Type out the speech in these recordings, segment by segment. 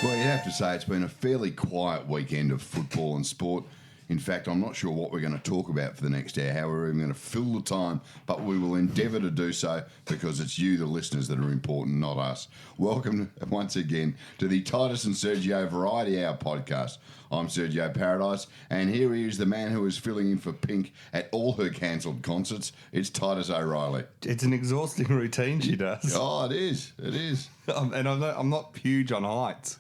Well, you have to say it's been a fairly quiet weekend of football and sport. In fact, I'm not sure what we're going to talk about for the next hour, how we're even going to fill the time, but we will endeavour to do so because it's you, the listeners, that are important, not us. Welcome once again to the Titus and Sergio Variety Hour podcast. I'm Sergio Paradise, and here he is, the man who is filling in for Pink at all her cancelled concerts. It's Titus O'Reilly. It's an exhausting routine she does. Oh, it is. It is. And I'm not huge on heights.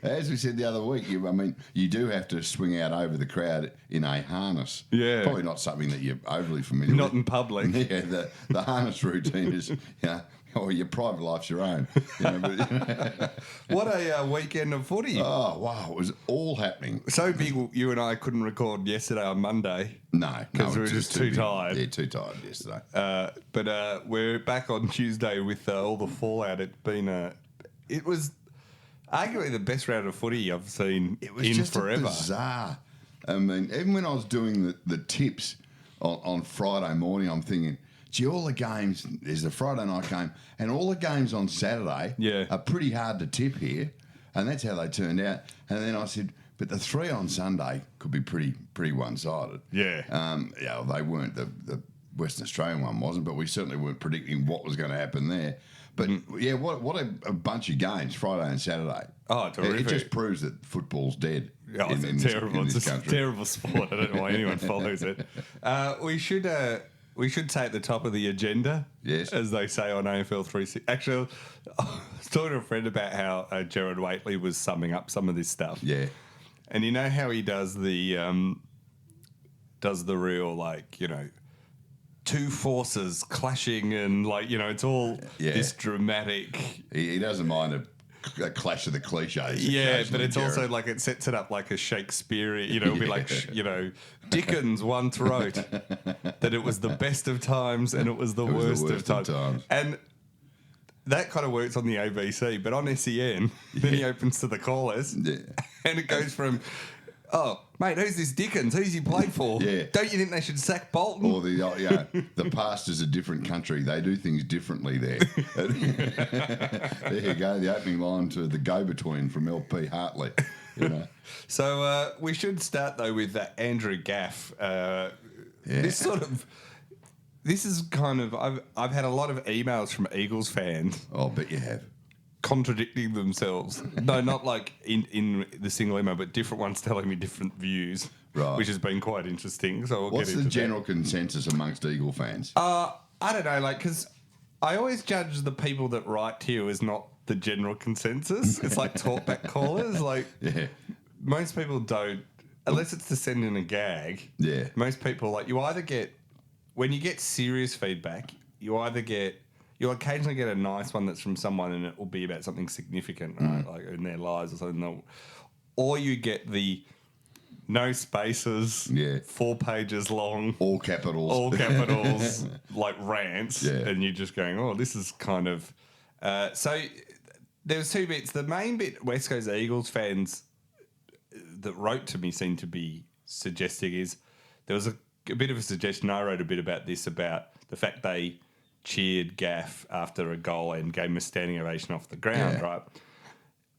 As we said the other week, you do have to swing out over the crowd in a harness. Yeah. Probably not something that you're overly familiar with. Not in public. Yeah, the harness routine is, your private life's your own. What a weekend of footy. Oh, wow, it was all happening. So big you and I couldn't record yesterday on Monday. No. Because we were just too tired. Yeah, too tired yesterday. But we're back on Tuesday with all the fallout. It was arguably the best round of footy I've seen It was in just forever. Bizarre. I mean, even when I was doing the tips on Friday morning, I'm thinking, gee, all the games, there's the Friday night game, and all the games on Saturday are pretty hard to tip here. And that's how they turned out. And then I said, but the three on Sunday could be pretty one-sided. Yeah. They weren't. The Western Australian one wasn't, but we certainly weren't predicting what was going to happen there. But, what a bunch of games, Friday and Saturday. Oh, terrific. It just proves that football's dead. Oh, it's terrible. It's a terrible sport. I don't know why anyone follows it. We should say at the top of the agenda, yes, as they say on AFL 360. Actually, I was talking to a friend about how Gerard Whateley was summing up some of this stuff. Yeah. And you know how he does the real, two forces clashing and, it's all this dramatic. He doesn't mind a clash of the cliches. Yeah, but it's Gerard. Also it sets it up like a Shakespearean, it'll be like, Dickens once wrote that it was the best of times and it was the worst of times. And that kind of works on the ABC, but on SEN, then he opens to the callers and it goes from, oh, mate, who's this Dickens? Who's he played for? Yeah. Don't you think they should sack Bolton? Or the past is a different country. They do things differently there. There you go, the opening line to the go-between from LP Hartley. So we should start, though, with Andrew Gaff. This is kind of... I've had a lot of emails from Eagles fans. Oh, bet you have. Contradicting themselves. No, not like in the single email, but different ones telling me different views, right, which has been quite interesting. So what's the general consensus amongst Eagle fans? I don't know, because I always judge the people that write to you as not the general consensus. It's like talkback callers. Most people don't, unless it's to send in a gag. Yeah. Most people, you either get, when you get serious feedback, you'll occasionally get a nice one that's from someone and it will be about something significant, right? Like in their lives or something. Or you get the no spaces, 4 pages long. All capitals. Like rants. Yeah. And you're just going, oh, this is kind of... so there was 2 bits. The main bit West Coast Eagles fans that wrote to me seemed to be suggesting is there was a bit of a suggestion. I wrote a bit about this, about the fact they cheered Gaff after a goal and gave him a standing ovation off the ground, right?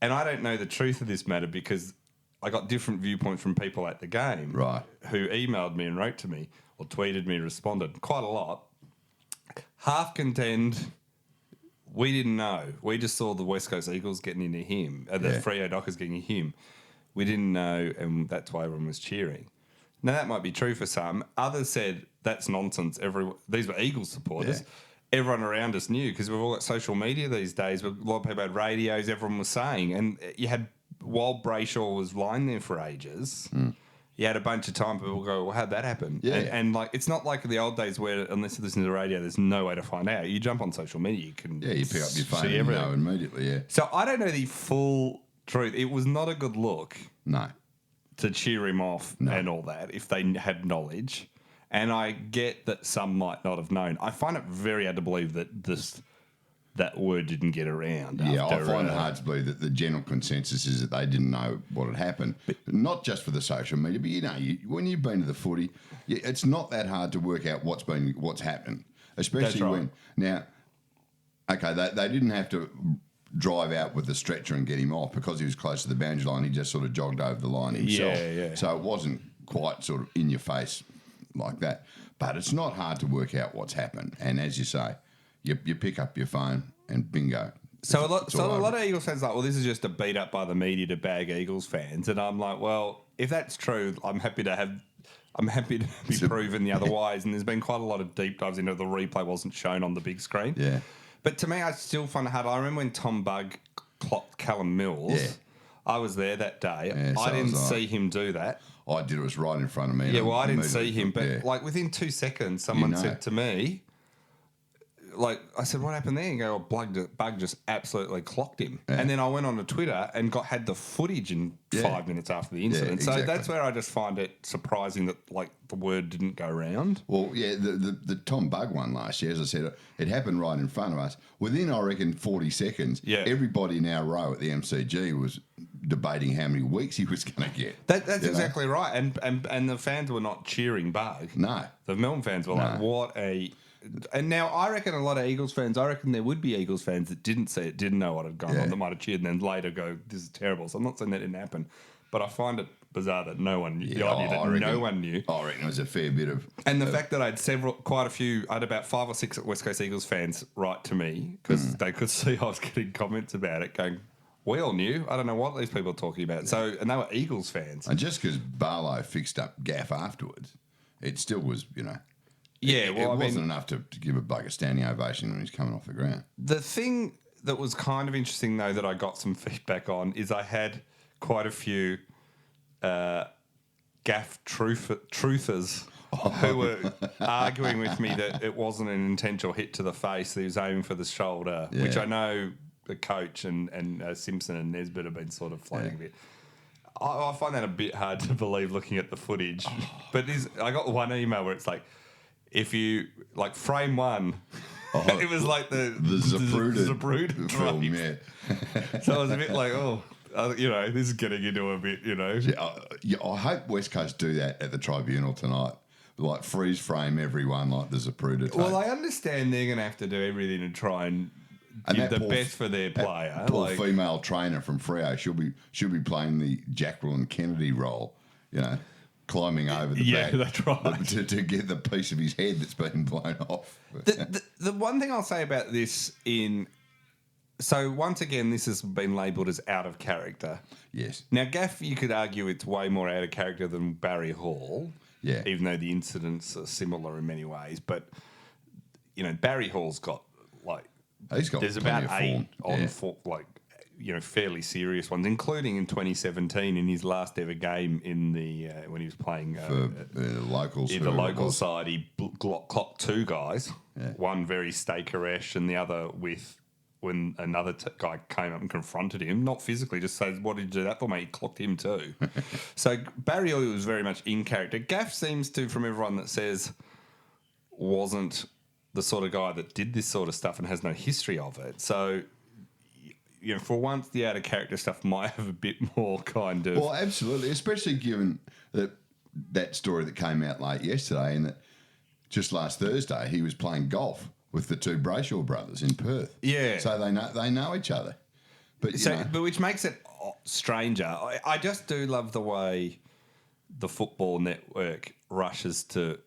And I don't know the truth of this matter because I got different viewpoints from people at the game, right, who emailed me and wrote to me or tweeted me and responded quite a lot. Half contend, we didn't know. We just saw the West Coast Eagles getting into him, the Freo Dockers getting into him. We didn't know, and that's why everyone was cheering. Now, that might be true for some. Others said, that's nonsense. These were Eagles supporters. Yeah. Everyone around us knew because we've all got social media these days. A lot of people had radios, everyone was saying. And you had, while Brayshaw was lying there for ages, you had a bunch of time people go, well, how'd that happen? Yeah. And it's not like the old days where unless you listen to the radio, there's no way to find out. You jump on social media, you can you pick up your phone and you know immediately, So I don't know the full truth. It was not a good look. No. To cheer him off and all that if they had knowledge. And I get that some might not have known. I find it very hard to believe that that word didn't get around. Yeah, I find it hard to believe that the general consensus is that they didn't know what had happened. But not just for the social media, but when you've been to the footy, it's not that hard to work out what's happened. Especially when now, okay, they didn't have to drive out with the stretcher and get him off because he was close to the boundary line. He just sort of jogged over the line himself. Yeah. So it wasn't quite sort of in your face like that. But it's not hard to work out what's happened. And as you say, you pick up your phone and bingo. So a lot of Eagles fans are like, well, this is just a beat up by the media to bag Eagles fans, and I'm like, well, if that's true, I'm happy to be proven the otherwise. And there's been quite a lot of deep dives into the replay wasn't shown on the big screen. Yeah. But to me, I still find it hard. I remember when Tom Bugg clocked Callum Mills. Yeah. I was there that day. Yeah, so I didn't was I. see him do that. I did. It was right in front of me. Yeah, well, I didn't see him, but like within 2 seconds, someone said to me, like, I said, what happened there? And go, Bug just absolutely clocked him. Yeah. And then I went on to Twitter and had the footage in 5 minutes after the incident. Yeah, exactly. So that's where I just find it surprising that, like, the word didn't go round. Well, yeah, the Tom Bugg one last year, as I said, it happened right in front of us. Within, I reckon, 40 seconds, everybody in our row at the MCG was debating how many weeks he was going to get. That's exactly right. And the fans were not cheering Bug. No. The Melbourne fans were like, what a... And now I reckon a lot of Eagles fans, I reckon there would be Eagles fans that didn't see it, didn't know what had gone on, that might have cheered and then later go, this is terrible. So I'm not saying that didn't happen, but I find it bizarre that no one knew. The idea that no one knew. I reckon it was a fair bit of... And the fact that I had about 5 or 6 West Coast Eagles fans write to me because they could see I was getting comments about it going, we all knew. I don't know what these people are talking about. So, and they were Eagles fans. And just because Barlow fixed up Gaff afterwards, it still was, Yeah, it wasn't enough to give a Bug a standing ovation when he's coming off the ground. The thing that was kind of interesting, though, that I got some feedback on is I had quite a few Gaff truthers who were arguing with me that it wasn't an intentional hit to the face, that he was aiming for the shoulder, which I know the coach and Simpson and Nesbitt have been sort of floating a bit. I find that a bit hard to believe looking at the footage. But I got one email where it's like, if you, like, frame one, it was like the Zapruder film, So I was a bit like, this is getting into a bit, I hope West Coast do that at the tribunal tonight. Like, freeze frame everyone like the Zapruder tape. Well, I understand they're going to have to do everything to try and give the best for their player. Poor female trainer from Freo, she'll be playing the Jacqueline Kennedy role, climbing over the back. Yeah, that's right. To get the piece of his head that's been blown off. The one thing I'll say about this so once again, this has been labelled as out of character. Yes. Now, Gaff, you could argue it's way more out of character than Barry Hall. Yeah. Even though the incidents are similar in many ways. But, Barry Hall's got, he's got there's about 8 on fairly serious ones, including in 2017 in his last ever game in the when he was playing for locals. In the local side, he clocked 2 guys, one very staker-esh and the other when another guy came up and confronted him, not physically, just says, what did you do that for, mate? He clocked him too. So Barry Oil was very much in character. Gaff seems to, from everyone that says, wasn't the sort of guy that did this sort of stuff and has no history of it. So, for once, the out-of-character stuff might have a bit more kind of... Well, absolutely, especially given that story that came out late yesterday and that just last Thursday he was playing golf with the 2 Brayshaw brothers in Perth. Yeah. So they know each other. But which makes it stranger. I just do love the way the Football Network rushes to...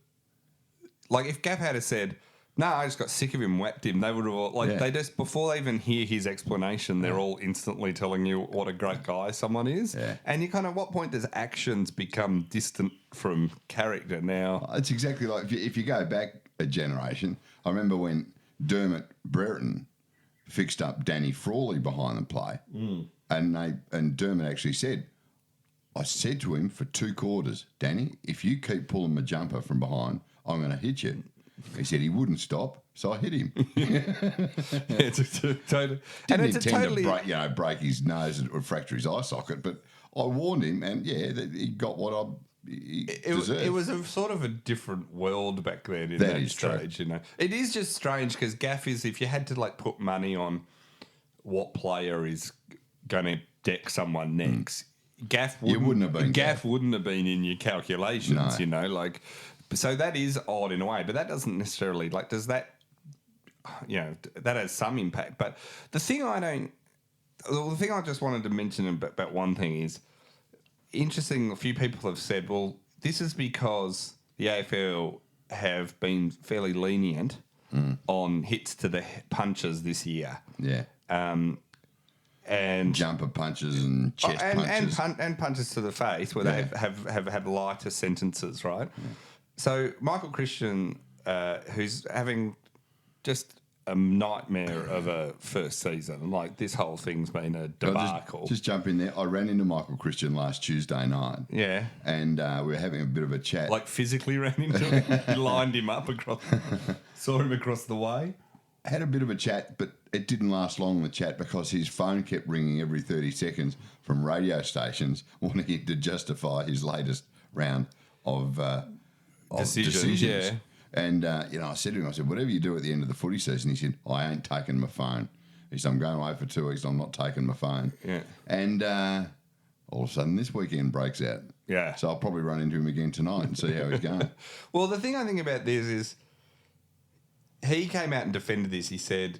Like, if Gaff had said... No, I just got sick of him, whacked him. They would have all, they just, before they even hear his explanation, they're all instantly telling you what a great guy someone is. Yeah. And you kind of, what point does actions become distant from character now? It's exactly like, if you go back a generation, I remember when Dermot Brereton fixed up Danny Frawley behind the play. And Dermot actually said, I said to him for 2 quarters, Danny, if you keep pulling my jumper from behind, I'm going to hit you. He said he wouldn't stop, so I hit him. It's totally. Didn't intend to break his nose or fracture his eye socket, but I warned him, and he got what he deserved. It was a sort of a different world back then. That stage, true. It is just strange because Gaff is, if you had to put money on what player is going to deck someone next, Gaff wouldn't have been. Gaff wouldn't have been in your calculations. No. So that is odd in a way, but that doesn't necessarily, does that, that has some impact. But the thing I don't the thing I just wanted to mention about one thing is interesting. A few people have said, well, this is because the AFL have been fairly lenient on hits to the punches this year. Yeah. And jumper punches and chest punches. And punches to the face where they have had lighter sentences, right? Yeah. So Michael Christian, who's having just a nightmare of a first season, like this whole thing's been a debacle. Just jump in there. I ran into Michael Christian last Tuesday night. Yeah. And we were having a bit of a chat. Like physically ran into him? You lined him up saw him across the way? Had a bit of a chat, but it didn't last long, the chat, because his phone kept ringing every 30 seconds from radio stations wanting to justify his latest round of decisions. Yeah. And, I said to him, whatever you do at the end of the footy season, he said, I ain't taking my phone. He said, I'm going away for 2 weeks, I'm not taking my phone. Yeah. And all of a sudden this weekend breaks out. Yeah. So I'll probably run into him again tonight and see how he's going. Well, the thing I think about this is he came out and defended this. He said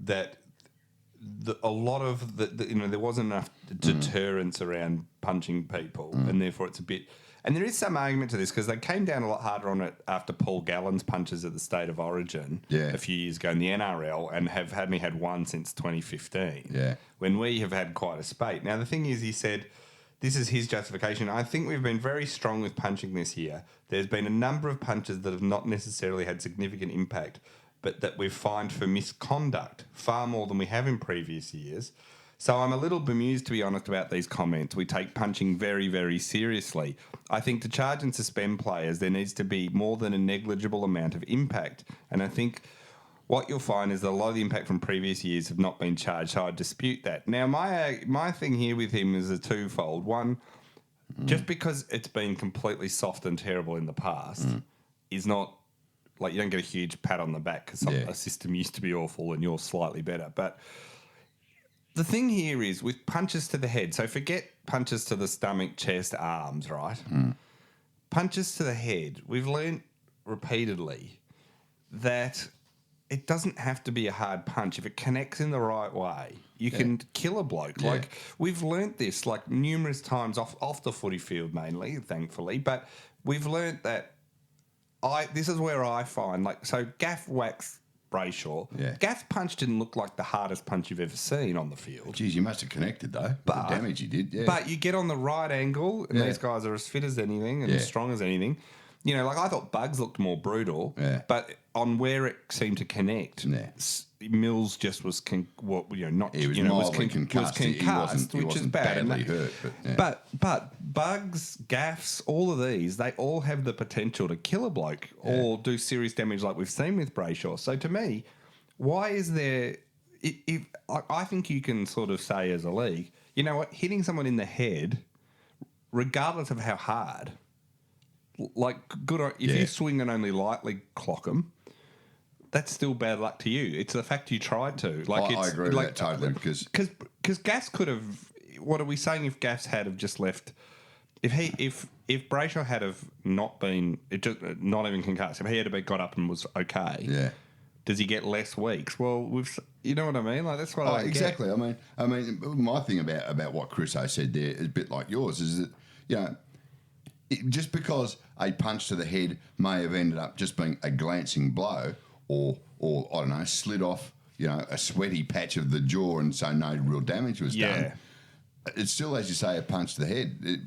that a lot of there wasn't enough deterrence around punching people, and therefore it's a bit. And there is some argument to this because they came down a lot harder on it after Paul Gallen's punches at the State of Origin a few years ago in the NRL, and have only had one since 2015. Yeah, when we have had quite a spate. Now the thing is, he said. This is his justification. I think we've been very strong with punching this year. There's been a number of punches that have not necessarily had significant impact, but that we've fined for misconduct far more than we have in previous years. So I'm a little bemused, to be honest, about these comments. We take punching very, very seriously. I think to charge and suspend players, there needs to be more than a negligible amount of impact. And I think what you'll find is that a lot of the impact from previous years have not been charged, so I dispute that. Now, my thing here with him is a twofold. One, just because it's been completely soft and terrible in the past is not, like, you don't get a huge pat on the back because a system used to be awful and you're slightly better. But the thing here is with punches to the head, so forget punches to the stomach, chest, arms, right? Punches to the head, we've learned repeatedly that it doesn't have to be a hard punch. If it connects in the right way, you can kill a bloke. Yeah. Like, we've learnt this, like, numerous times off the footy field mainly, thankfully, but we've learnt that this is where I find, like, so Gaff waxed Brayshaw. Yeah. Gaff's punch didn't look like the hardest punch you've ever seen on the field. Geez, you must have connected, though, with the damage you did. Yeah. But you get on the right angle, and these guys are as fit as anything and as strong as anything. You know, like, I thought Bugs looked more brutal, but on where it seemed to connect, Mills just was mildly concussed, which is bad. Badly hurt, but Bugs, Gaffs, all of these, they all have the potential to kill a bloke or do serious damage, like we've seen with Brayshaw. So to me, why is there? I think you can sort of say as a league, you know what, hitting someone in the head, regardless of how hard. Like, if you swing and only lightly clock them, that's still bad luck to you. It's the fact you tried to. Like, I agree with that totally because Gaffs could have. What are we saying? If Gaffs had have just left, if Brayshaw had have not been, not even concussed, if he had got up and was okay, does he get less weeks? Well, you know what I mean. Like, that's what I exactly. Get. I mean, my thing about what Chris O said there is a bit like yours. Is that just because a punch to the head may have ended up just being a glancing blow, or I don't know, slid off, a sweaty patch of the jaw, and so no real damage was done. It's still, as you say, a punch to the head.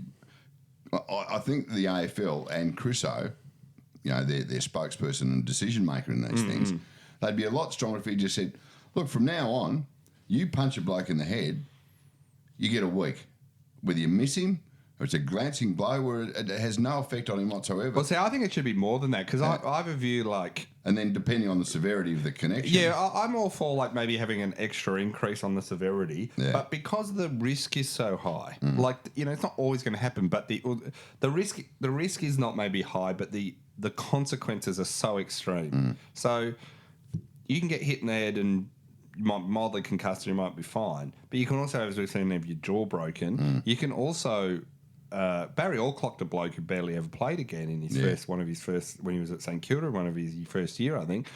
I think the AFL and Chris O, their spokesperson and decision maker in these things, they'd be a lot stronger if he just said, "Look, from now on, you punch a bloke in the head, you get a week. Whether you miss him, or it's a glancing blow where it has no effect on him whatsoever." Well, see, I think it should be more than that because I have a view like... And then depending on the severity of the connection. Yeah, I'm all for like maybe having an extra increase on the severity, but because the risk is so high, like, it's not always going to happen, but the risk is not maybe high, but the consequences are so extreme. So you can get hit in the head and you might mildly concussed, you might be fine, but you can also, as we've seen, have your jaw broken. You can also... Barry All clocked a bloke who barely ever played again in his when he was at St Kilda, one of his first year, I think.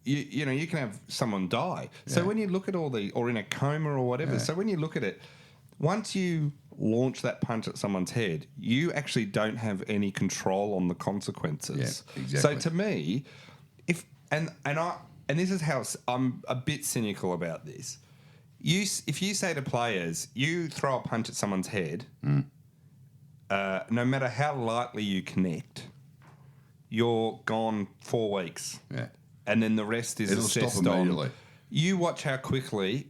you can have someone die. So when you look at or in a coma or whatever. So when you look at it, once you launch that punch at someone's head, you actually don't have any control on the consequences. Yeah, exactly. So to me, and this is how I'm a bit cynical about this. If you say to players, you throw a punch at someone's head, no matter how lightly you connect, you're gone 4 weeks. Yeah. And then the rest is It'll assessed stop immediately. on. You watch how quickly.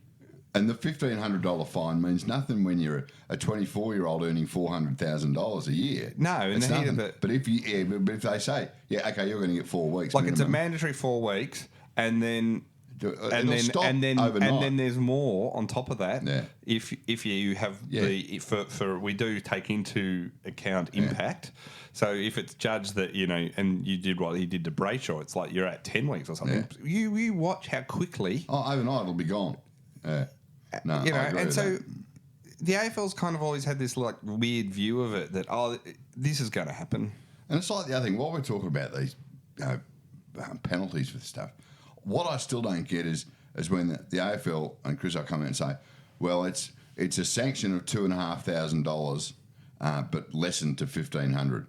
And the $1,500 fine means nothing when you're a 24-year-old earning $400,000 a year. No, in it's the heat nothing. of it. But if they say, okay, you're going to get 4 weeks. Like minimum. it's a mandatory 4 weeks, and then Stop overnight. there's more on top of that. Yeah. If you have for we do take into account impact. So if it's judged that and you did what he did to Brayshaw, it's like you're at 10 weeks or something. Yeah. You watch how quickly. Oh, overnight it'll be gone. Yeah. No, I agree and with so that. the AFL's kind of always had this like weird view of it that this is going to happen. And it's like the other thing, while we're talking about these penalties for stuff, what I still don't get is when the AFL and Chris will come in and say, well, it's a sanction of $2,500, but lessened to $1,500.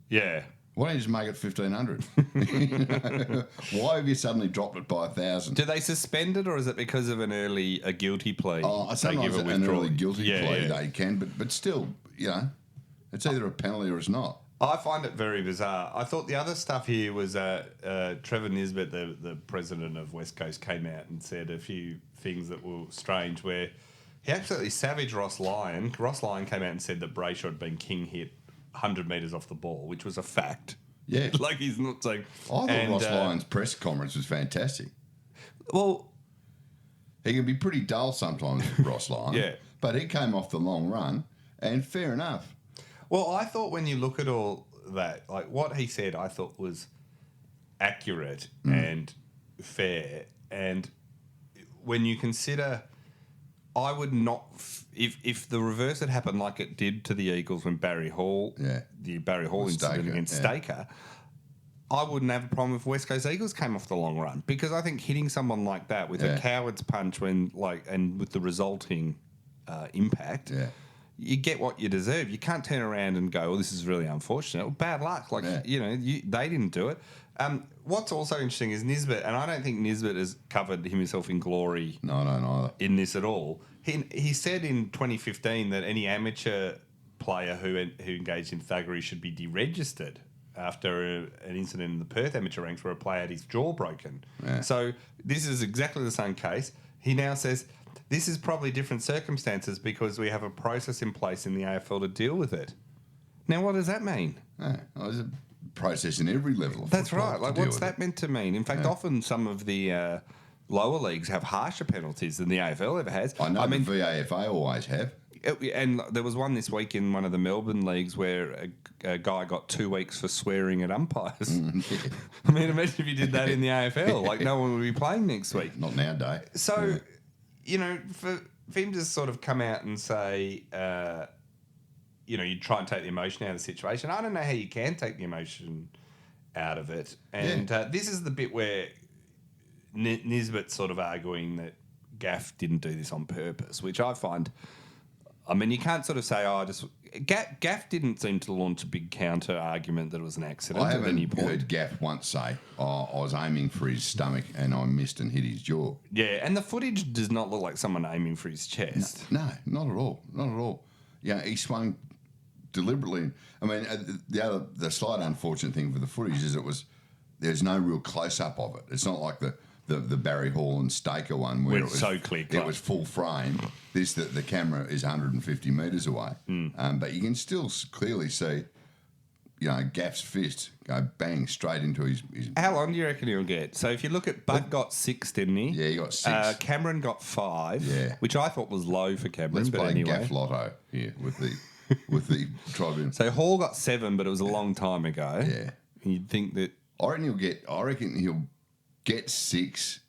Yeah. Why don't you just make it $1,500? Why have you suddenly dropped it by 1,000? Do they suspend it, or is it because of a guilty plea? Oh, sometimes an early guilty plea they can, but still, it's either a penalty or it's not. I find it very bizarre. I thought the other stuff here was Trevor Nisbet, the president of West Coast, came out and said a few things that were strange, where he absolutely savaged Ross Lyon. Ross Lyon came out and said that Brayshaw had been king hit 100 metres off the ball, which was a fact. Yeah. Like he's not saying... I thought Ross Lyon's press conference was fantastic. Well... He can be pretty dull sometimes, Ross Lyon. Yeah. But he came off the long run, and fair enough. Well, I thought when you look at all that, like what he said, I thought was accurate and fair. And when you consider, I would not, if the reverse had happened like it did to the Eagles when Barry Hall, the Barry Hall incident against Staker, I wouldn't have a problem if West Coast Eagles came off the long run, because I think hitting someone like that with a coward's punch and with the resulting impact. Yeah. You get what you deserve. You can't turn around and go, well, this is really unfortunate. Well, bad luck. They didn't do it. What's also interesting is Nisbet, and I don't think Nisbet has covered himself in glory No, I don't either. in this at all. He said in 2015 that any amateur player who engaged in thuggery should be deregistered after an incident in the Perth amateur ranks where a player had his jaw broken. Yeah. So this is exactly the same case. He now says... This is probably different circumstances because we have a process in place in the AFL to deal with it. Now, what does that mean? Well, there's a process in every level of That's football right. Like, what's that meant to mean? In fact, often some of the lower leagues have harsher penalties than the AFL ever has. I know the VAFA always have. And there was one this week in one of the Melbourne leagues where a guy got 2 weeks for swearing at umpires. I mean, imagine if you did that in the AFL. Like, no one would be playing next week. Not nowadays. So... for him to sort of come out and say, you try and take the emotion out of the situation. I don't know how you can take the emotion out of it. And this is the bit where Nisbet's sort of arguing that Gaff didn't do this on purpose, which I find... I mean, you can't sort of say, Gaff didn't seem to launch a big counter argument that it was an accident I at any haven't point. heard Gaff once say, I was aiming for his stomach and I missed and hit his jaw. Yeah, and the footage does not look like someone aiming for his chest. No, not at all. Not at all. Yeah, he swung deliberately. I mean, the slight unfortunate thing for the footage is there's no real close-up of it. It's not like the Barry Hall and Staker one where it was so clear. It was full frame. The camera is 150 metres away, but you can still clearly see, Gaff's fist go bang straight into his. How long do you reckon he'll get? So if you look at Butt got 6, didn't he? Yeah, he got 6. Cameron got 5, which I thought was low for Cameron. Let's but play anyway. Gaff Lotto here with the tribune. So Hall got 7, but it was a long time ago. Yeah, and you'd think that. I reckon he'll get 6,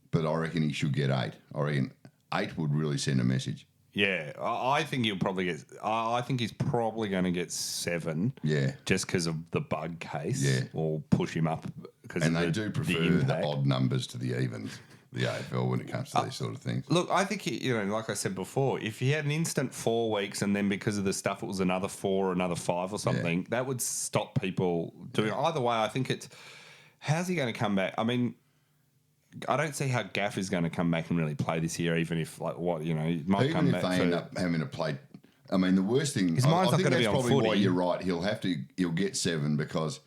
but I reckon he should get 8. I reckon 8 would really send a message. Yeah, I think he'll probably get. I think he's probably going to get 7. Yeah, just because of the bug case. Yeah, or push him up because And of they do prefer the odd numbers to the evens, the AFL, when it comes to these sort of things. Look, I think, like I said before, if he had an instant 4 weeks and then because of the stuff it was another 4 or another 5 or something, that would stop people doing it. Either way, I think it's, how's he going to come back? I mean, I don't see how Gaff is going to come back and really play this year, even if, he might Even come if back they end up having to play... I mean, the worst thing... His mind's I not think going to that's be on probably footy. why you're right. He'll get 7 because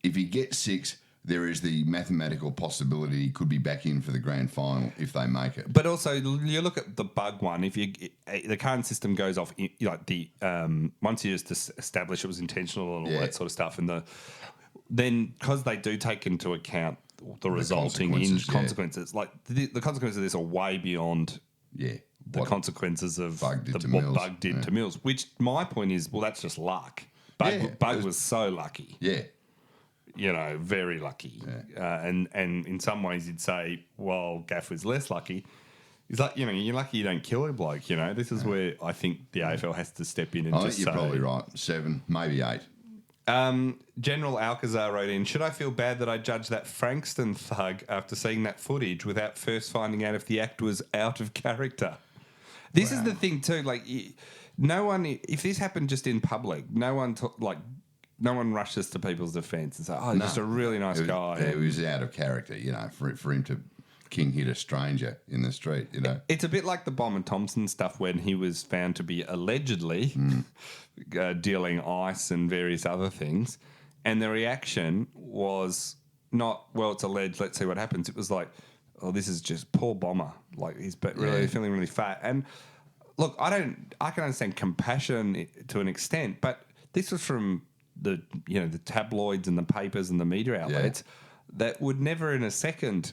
if he gets 6... there is the mathematical possibility he could be back in for the grand final if they make it. But also, you look at the bug one. If the current system goes off, once you just establish it was intentional and all that sort of stuff, and then because they do take into account the resulting consequences, like the consequences of this are way beyond the consequences of what Bug did to Mills. Which my point is, well, that's just luck. Bug was so lucky. Yeah. Very lucky. Yeah. And in some ways you'd say, well, Gaff was less lucky. It's like, you're lucky you don't kill a bloke, This is where I think the AFL has to step in and I think you're probably right. 7, maybe 8. General Alcazar wrote in, should I feel bad that I judged that Frankston thug after seeing that footage without first finding out if the act was out of character? This is the thing too, no one, if this happened just in public, no one rushes to people's defence and say, he's just a really nice guy. It was out of character, for him to king hit a stranger in the street, It's a bit like the Bomber Thompson stuff when he was found to be allegedly dealing ice and various other things. And the reaction was not, well, it's alleged, let's see what happens. It was like, oh, this is just poor Bomber. Like, he's really feeling really fat. And look, I can understand compassion to an extent, but this was from the tabloids and the papers and the media outlets that would never in a second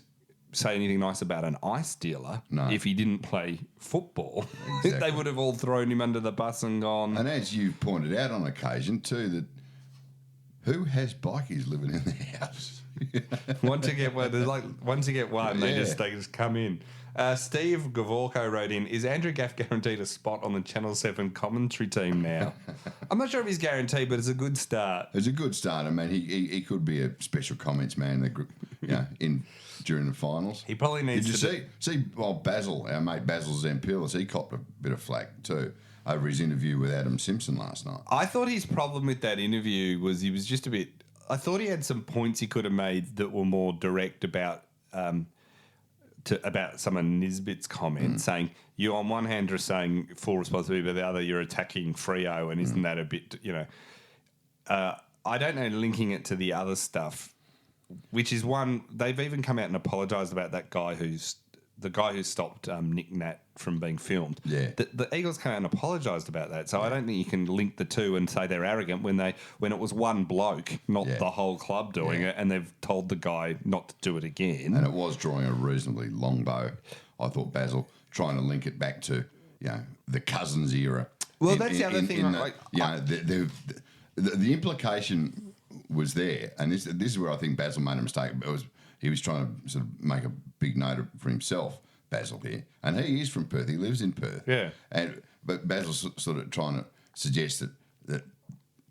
say anything nice about an ice dealer if he didn't play football. Exactly. They would have all thrown him under the bus and gone. And as you've pointed out on occasion too, that who has bikies living in their house? Once you get one, they just come in. Steve Gavorko wrote in, is Andrew Gaff guaranteed a spot on the Channel 7 commentary team now? I'm not sure if he's guaranteed, but it's a good start. It's a good start. I mean, he could be a special comments man during the finals. He probably needs Did you see Basil, our mate Basil Zampilis, he copped a bit of flack too over his interview with Adam Simpson last night. I thought his problem with that interview was he was just a bit... I thought he had some points he could have made that were more direct about some of Nisbet's comments, saying you on one hand are saying full responsibility, but the other you're attacking Freo, and isn't that a bit, I don't know, linking it to the other stuff, which is one, they've even come out and apologised about that guy who stopped Nick Nat from being filmed. Yeah. The Eagles came out and apologised about that. So I don't think you can link the two and say they're arrogant when it was one bloke, not the whole club doing it, and they've told the guy not to do it again. And it was drawing a reasonably long bow, I thought, Basil, trying to link it back to, the Cousins era. Well, that's the other thing. The implication was there, and this is where I think Basil made a mistake. He was trying to sort of make a big note for himself, Basil here, and he is from Perth. He lives in Perth. Yeah. But Basil's sort of trying to suggest that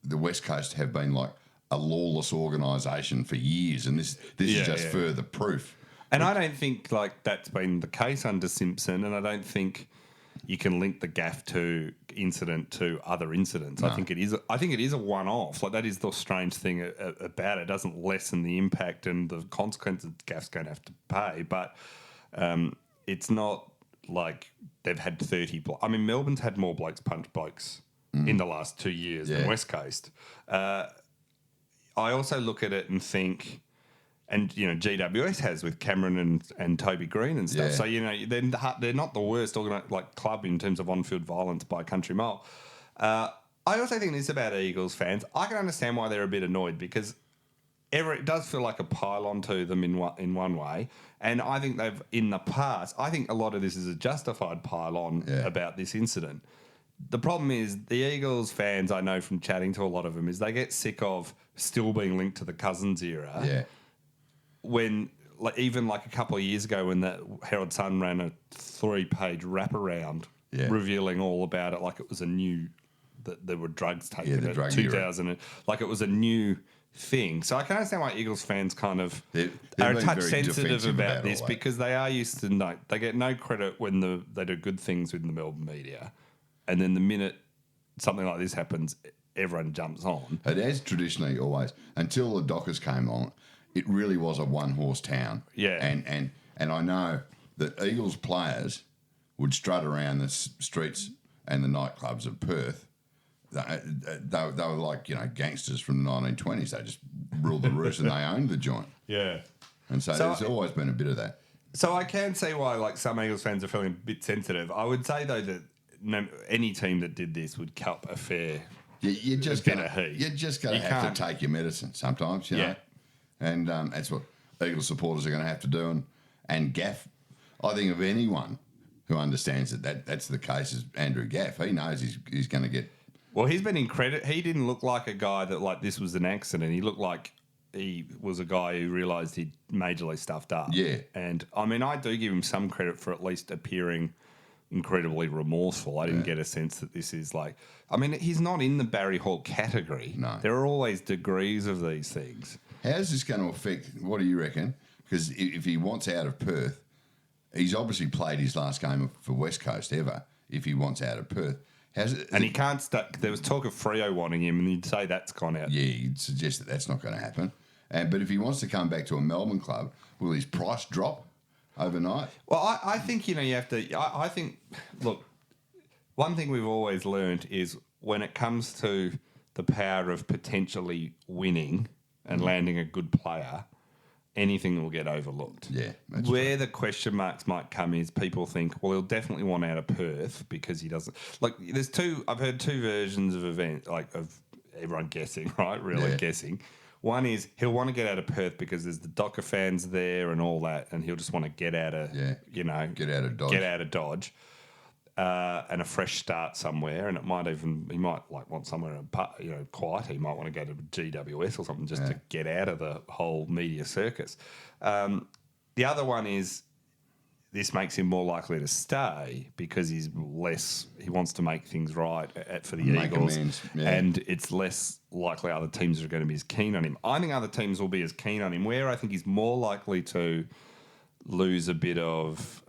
the West Coast have been like a lawless organisation for years, and this is just further proof. And I don't think that's been the case under Simpson, and I don't think you can link the Gaff incident to other incidents. No. I think it is a one-off. That is the strange thing about it. It doesn't lessen the impact and the consequences Gaff's going to have to pay, but it's not like they've had 30 blokes. I mean, Melbourne's had more blokes punch blokes in the last 2 years than West Coast. I also look at it and think, and GWS has with Cameron and Toby Green and stuff. So they're not the worst club in terms of on-field violence by a country mile. I also think this about Eagles fans. I can understand why they're a bit annoyed because it does feel like a pile-on to them in one way. And I think in the past, I think a lot of this is a justified pile-on about this incident. The problem is the Eagles fans, I know from chatting to a lot of them, is they get sick of still being linked to the Cousins era. Yeah. When, even a couple of years ago when the Herald Sun ran a 3-page wraparound revealing all about it, it was that there were drugs taken in 2000. It was a new thing. So I can understand why Eagles fans kind of They're are a being touch very sensitive defensive about this all that. because they are used to they get no credit when they do good things with the Melbourne media, and then the minute something like this happens, everyone jumps on. It has traditionally always, until the Dockers came on, it really was a one-horse town. Yeah. And I know that Eagles players would strut around the streets and the nightclubs of Perth. They were like, gangsters from the 1920s. They just ruled the roost and they owned the joint. Yeah. And so there's always been a bit of that. So I can see why some Eagles fans are feeling a bit sensitive. I would say, though, that any team that did this would cup a fair You're just bit going of heat. to have to take your medicine sometimes, you know. And that's what Eagles supporters are going to have to do. And Gaff, I think of anyone who understands that's the case is Andrew Gaff. He knows he's going to get... Well, he's been in credit. He didn't look like a guy that this was an accident. He looked like he was a guy who realised he'd majorly stuffed up. Yeah. And, I mean, I do give him some credit for at least appearing incredibly remorseful. I didn't get a sense that this is he's not in the Barry Hall category. No. There are always degrees of these things. How's this going to affect... What do you reckon? Because if he wants out of Perth, he's obviously played his last game for West Coast ever, if he wants out of Perth. He can't start. There was talk of Freo wanting him, and you'd say that's gone out. Yeah, you'd suggest that that's not going to happen. But if he wants to come back to a Melbourne club, will his price drop overnight? Well, I think, you have to... I think, look, one thing we've always learned is when it comes to the power of potentially winning and landing a good player, anything will get overlooked. Yeah, that's Where the question marks might come is people think, well, he'll definitely want out of Perth because he doesn't... I've heard two versions of events, of everyone guessing, right? Really guessing. One is he'll want to get out of Perth because there's the Docker fans there and all that, and he'll just want to get out of, get out of Dodge. And a fresh start somewhere. And he might want somewhere quiet. He might want to go to GWS or something just to get out of the whole media circus. The other one is this makes him more likely to stay because he wants to make things right for the Eagles. And it's less likely other teams are going to be as keen on him. I think other teams will be as keen on him. Where I think he's more likely to lose a bit of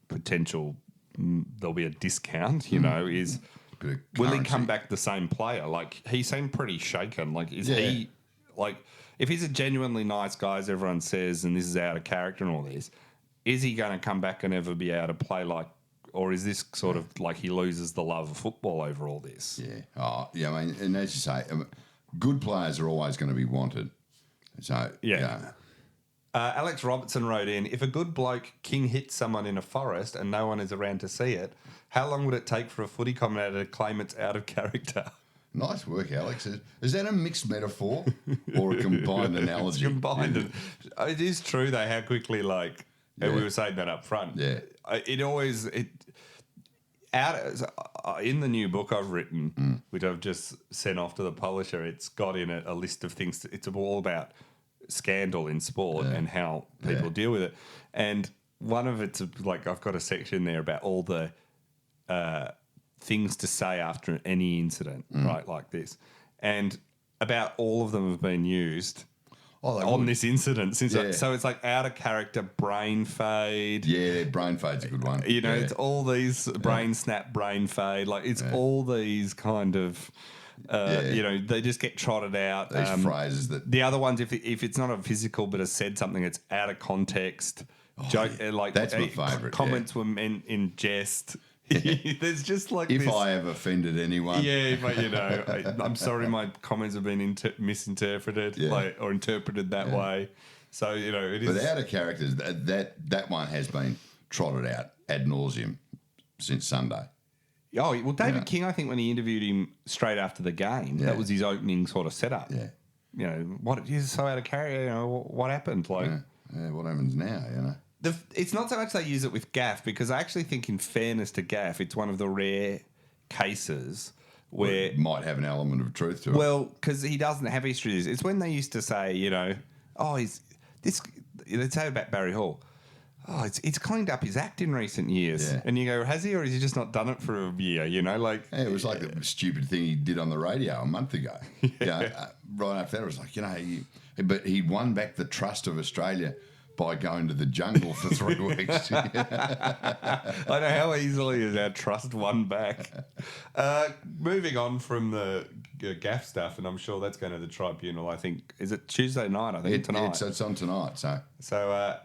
potential, there'll be a discount, is will he come back the same player? He seemed pretty shaken. He, if he's a genuinely nice guy, as everyone says, and this is out of character and all this, is he going to come back and ever be able to play or is this sort of he loses the love of football over all this? Yeah. Oh, yeah. I mean, and as you say, good players are always going to be wanted. So, Alex Robertson wrote in, if a good bloke king hits someone in a forest and no one is around to see it, how long would it take for a footy commentator to claim it's out of character? Nice work, Alex. Is that a mixed metaphor or a combined analogy? It's combined. Yeah. It is true, though, how quickly, we were saying that up front. Yeah. In the new book I've written, which I've just sent off to the publisher, it's got in it a list of things. It's all about scandal in sport and how people deal with it. And one of it's I've got a section there about all the things to say after any incident, right, like this. And about all of them have been used on this incident. So it's out of character, brain fade. Yeah, brain fade's a good one. It's all these brain snap, brain fade. It's all these kind of... they just get trotted out. These phrases that... The other ones, if it's not a physical but has said something that's out of context, joke, that's my favourite. Comments were meant in jest. There's just if I have offended anyone. Yeah, but I'm sorry my comments have been misinterpreted or interpreted that way. So, it is... But out of characters, that one has been trotted out ad nauseum since Sunday. Oh, well, David King, I think when he interviewed him straight after the game, that was his opening sort of setup. Yeah. What is so out of character? What happened? What happens now, It's not so much they use it with Gaff, because I actually think, in fairness to Gaff, it's one of the rare cases where... It might have an element of truth to it. Well, because he doesn't have history. It's when they used to say, he's... They'd say about Barry Hall, oh, it's cleaned up his act in recent years. Yeah. And you go, has he, or has he just not done it for a year? You know, like... Yeah, it was like the stupid thing he did on the radio a month ago. Right after that, it was like, but he won back the trust of Australia by going to the jungle for 3 weeks. I know how easily is our trust won back. Moving on from the Gaff stuff, and I'm sure that's going to the tribunal. I think, is it Tuesday night? I think tonight. It's on tonight. So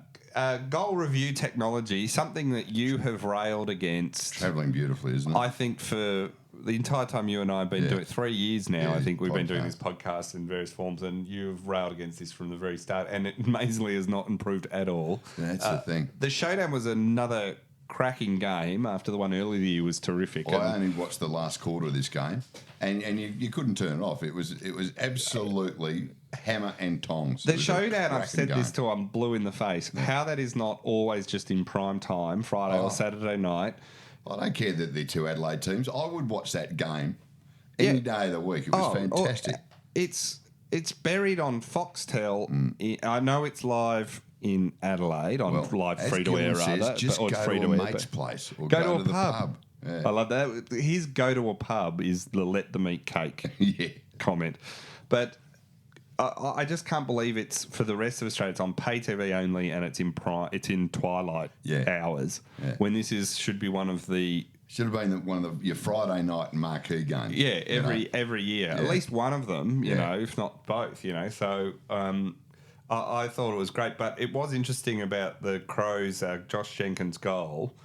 goal review technology, something that you have railed against. Travelling beautifully, isn't it? I think for the entire time you and I have been doing it, 3 years now, I think we've been doing this podcast in various forms, and you've railed against this from the very start, and it amazingly has not improved at all. Yeah, that's the thing. The showdown was another cracking game after the one earlier in the year was terrific. Well, I only watched the last quarter of this game, and you couldn't turn it off. It was absolutely hammer and tongs. The showdown, I've said this till I'm blue in the face, how that is not always just in prime time, Friday or Saturday night. I don't care that they're two Adelaide teams. I would watch that game any day of the week. It was fantastic. It's buried on Foxtel. I know it's live in Adelaide on live free-to-air, rather. Just go to a mate's place or go to the pub. pub. Yeah. I love that. His go to a pub is the let them eat cake comment. But I just can't believe it's, for the rest of Australia, it's on pay TV only, and it's in twilight hours, when this should be one of the... Should have been one of your Friday night marquee games. Yeah, every year. At least one of them, you know, if not both, you know. So I thought it was great. But it was interesting about the Crows, Josh Jenkins' goal.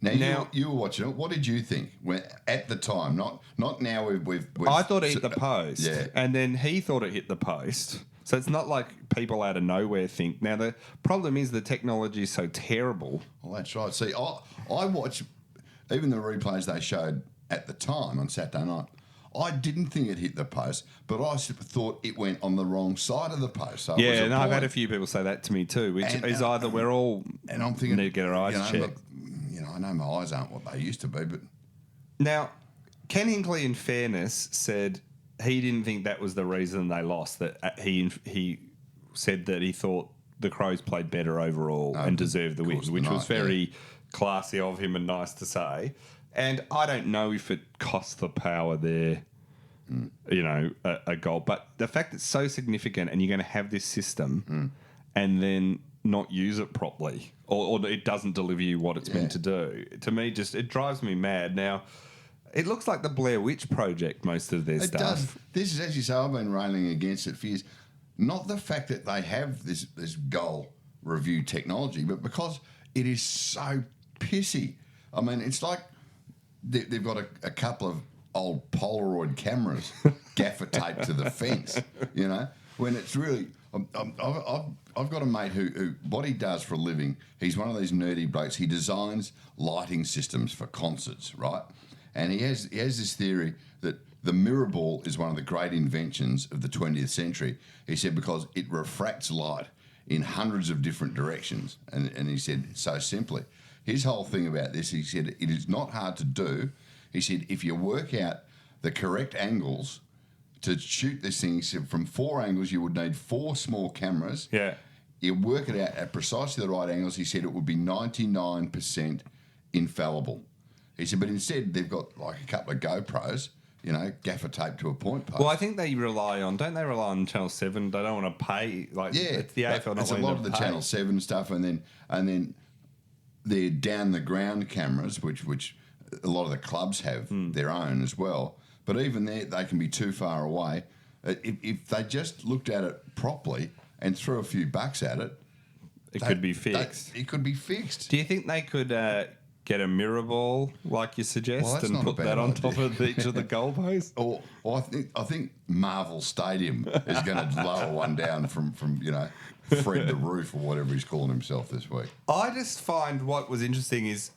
Now you were watching it. What did you think at the time? Not now. We've I thought it hit the post, yeah, and then he thought it hit the post. So it's not like people out of nowhere think. Now the problem is the technology is so terrible. Well, that's right. See, I watched even the replays they showed at the time on Saturday night. I didn't think it hit the post, but I thought it went on the wrong side of the post. So I've had a few people say that to me too, which is either we're all and I'm thinking, need to get our eyes checked. Look, I know my eyes aren't what they used to be, but... Now, Ken Hinkley, in fairness, said he didn't think that was the reason they lost, that he said that he thought the Crows played better overall and deserved the win, which was very classy of him and nice to say. And I don't know if it cost the Power there, a goal. But the fact it's so significant and you're going to have this system and then not use it properly or it doesn't deliver you what it's meant to do, to me, it drives me mad. Now, it looks like the Blair Witch Project, most of their stuff. It does. This is actually so I've been railing against it for years. Not the fact that they have this goal review technology, but because it is so pissy. I mean, it's like they've got a couple of old Polaroid cameras gaffer taped to the fence, when it's really... I've got a mate who what he does for a living, he's one of these nerdy blokes. He designs lighting systems for concerts, right? And he has this theory that the mirror ball is one of the great inventions of the 20th century. He said because it refracts light in hundreds of different directions. And he said so simply. His whole thing about this, he said, it is not hard to do. He said if you work out the correct angles to shoot this thing, he said from 4 angles, you would need 4 small cameras. Yeah. You work it out at precisely the right angles. He said it would be 99% infallible. He said, but instead they've got like a couple of GoPros, gaffer tape to a point post. Well, I think they rely on Channel 7? They don't want to pay. It's the AFL. It's a lot of the Channel 7 stuff, and then they're down the ground cameras, which a lot of the clubs have their own as well. But even there, they can be too far away. If they just looked at it properly and threw a few bucks at it, it could be fixed. It could be fixed. Do you think they could get a mirror ball, like you suggest, and put that on top of each of the goalposts? Or I think Marvel Stadium is going to lower one down from Fred the Roof or whatever he's calling himself this week. I just find what was interesting is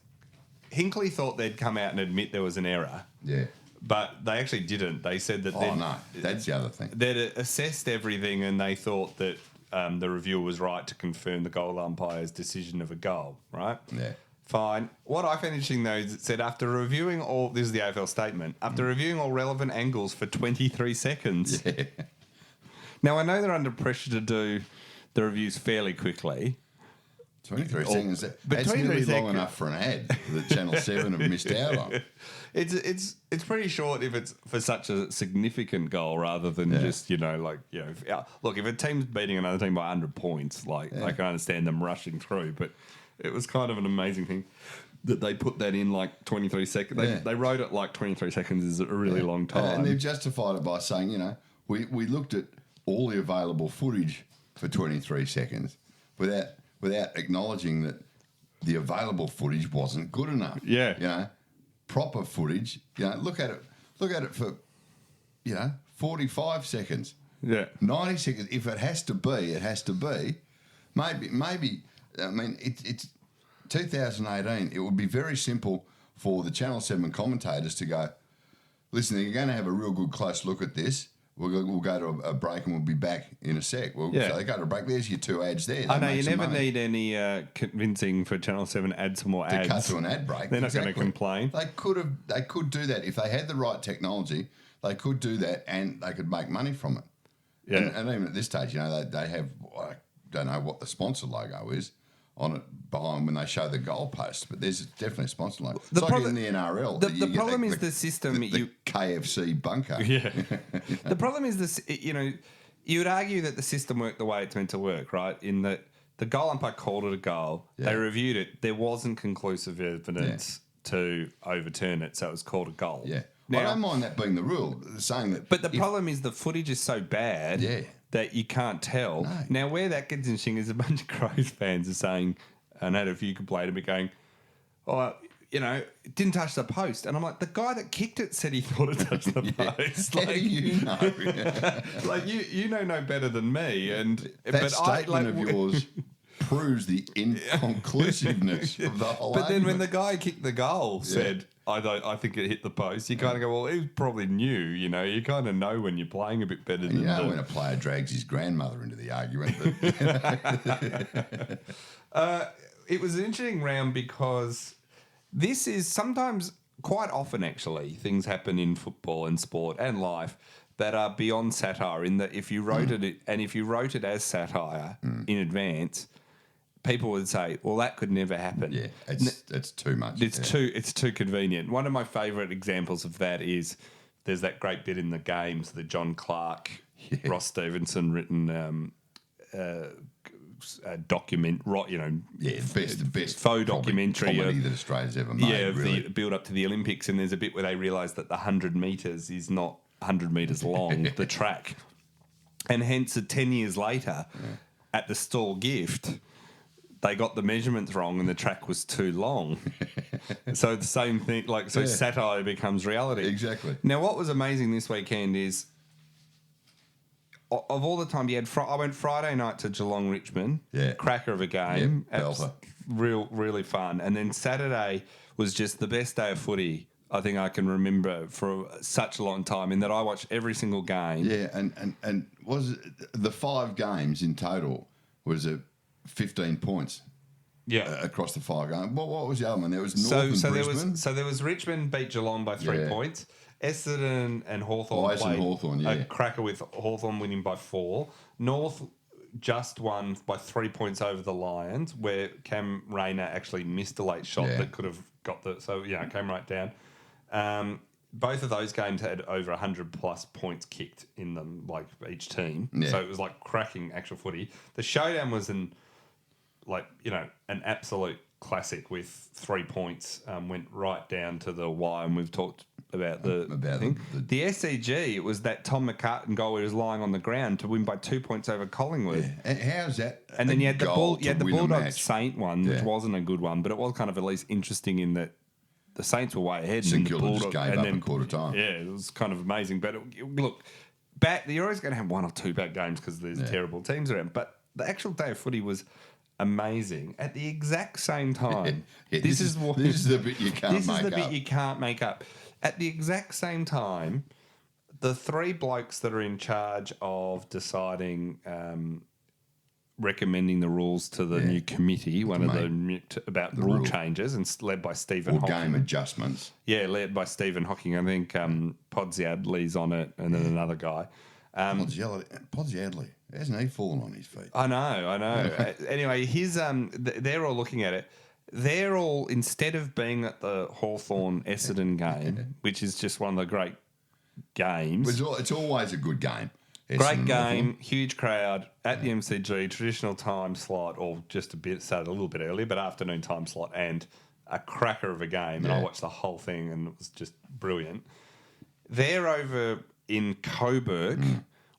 Hinkley thought they'd come out and admit there was an error. Yeah. But they actually didn't. They said that... Oh, no. That's the other thing. They'd assessed everything and they thought that the reviewer was right to confirm the goal umpire's decision of a goal, right? Yeah. Fine. What I found interesting, though, is it said, after reviewing all... This is the AFL statement. After reviewing all relevant angles for 23 seconds... Yeah. Now, I know they're under pressure to do the reviews fairly quickly... 23 seconds. That's 23 nearly long seconds. enough for an ad that Channel 7 have missed out on. It's pretty short if it's for such a significant goal rather than just, look, if a team's beating another team by 100 points, I can understand them rushing through, but it was kind of an amazing thing that they put that in 23 seconds. They wrote it 23 seconds is a really long time. And they've justified it by saying, we looked at all the available footage for 23 seconds without acknowledging that the available footage wasn't good enough. Yeah. Proper footage, look at it for, 45 seconds. Yeah. 90 seconds. If it has to be, it has to be. Maybe I mean, it's 2018. It would be very simple for the Channel 7 commentators to go, listen, you're going to have a real good close look at this. We'll go to a break and we'll be back in a sec. So they go to a break. There's your 2 ads there. I know, you never need any convincing for Channel 7 to add some more ads. To cut to an ad break. They're not going to complain. They could do that. If they had the right technology, they could do that and they could make money from it. Yeah. And even at this stage, they have, I don't know what the sponsor logo is on it behind when they show the goalposts, but there's definitely a sponsor logo. It's like in the NRL. The problem is the system. The KFC bunker. Yeah. The problem is this. You would argue that the system worked the way it's meant to work, right? In that the goal umpire called it a goal. Yeah. They reviewed it. There wasn't conclusive evidence to overturn it, so it was called a goal. Yeah. Now, I don't mind that being the rule, saying that. But the problem is the footage is so bad that you can't tell. No. Now, where that gets interesting is a bunch of Crows fans are saying, and I had a few complain about going, it didn't touch the post. And I'm like, the guy that kicked it said he thought it touched the post. How do you know? you know no better than me. And that statement of yours proves the inconclusiveness of the whole But then argument. when the guy kicked the goal said, I think it hit the post, you kind of go, well, he probably knew, you kind of know when you're playing a bit better than when a player drags his grandmother into the argument. But it was an interesting round because this is sometimes, quite often actually, things happen in football and sport and life that are beyond satire, in that if you wrote it, and if you wrote it as satire in advance, people would say, well, that could never happen. Yeah, it's too much. It's too convenient. One of my favourite examples of that is there's that great bit in the games, the John Clark, Ross Stevenson written document, the best faux documentary comedy that Australia's ever made. Of really. the build up to the Olympics, and there's a bit where they realise that the 100 metres is not 100 metres long, the track, and hence 10 years later, at the Stall Gift, they got the measurements wrong and the track was too long. So the same thing, satire becomes reality. Exactly. Now, what was amazing this weekend is, of all the time you had, I went Friday night to Geelong Richmond, cracker of a game, really fun, and then Saturday was just the best day of footy I think I can remember for such a long time, in that I watched every single game. Yeah, and was it the 5 games in total was it 15 points? Yeah, across the 5 games. What was the other one? There was North and Brisbane. There was Richmond beat Geelong by 3 points. Essendon and Hawthorn played a cracker, with Hawthorn winning by 4. North just won by 3 points over the Lions, where Cam Rayner actually missed a late shot that could have got it came right down. Both of those games had over 100 plus points kicked in them, each team. Yeah. So it was cracking actual footy. The showdown was an absolute classic with 3 points. Went right down to the wire, and we've talked about the thing. The SCG, it was that Tom McCartan goal where he was lying on the ground to win by 2 points over Collingwood. Yeah. And how's that? And then you had the Bulldog Saint one, which wasn't a good one, but it was kind of at least interesting in that the Saints were way ahead. St Kilda just gave up a quarter time. Yeah, it was kind of amazing. But look, you're always going to have 1 or 2 bad games because there's terrible teams around. But the actual day of footy was amazing. At the exact same time, this is the bit you can't make up. This is the bit you can't make up. At the exact same time, the 3 blokes that are in charge of deciding, recommending the rules to the new committee, about rule changes, and led by Stephen Hocking. Game adjustments. Yeah, led by Stephen Hocking. I think Podsiadly's on it, and then another guy. Podsiadly. Hasn't he fallen on his feet? I know. Anyway, they're all looking at it. They're all, instead of being at the Hawthorn-Essendon game, which is just one of the great games. It's always a good game. Great game, huge crowd at the MCG, traditional time slot, or just started a little bit earlier, but afternoon time slot, and a cracker of a game. And I watched the whole thing, and it was just brilliant. They're over in Coburg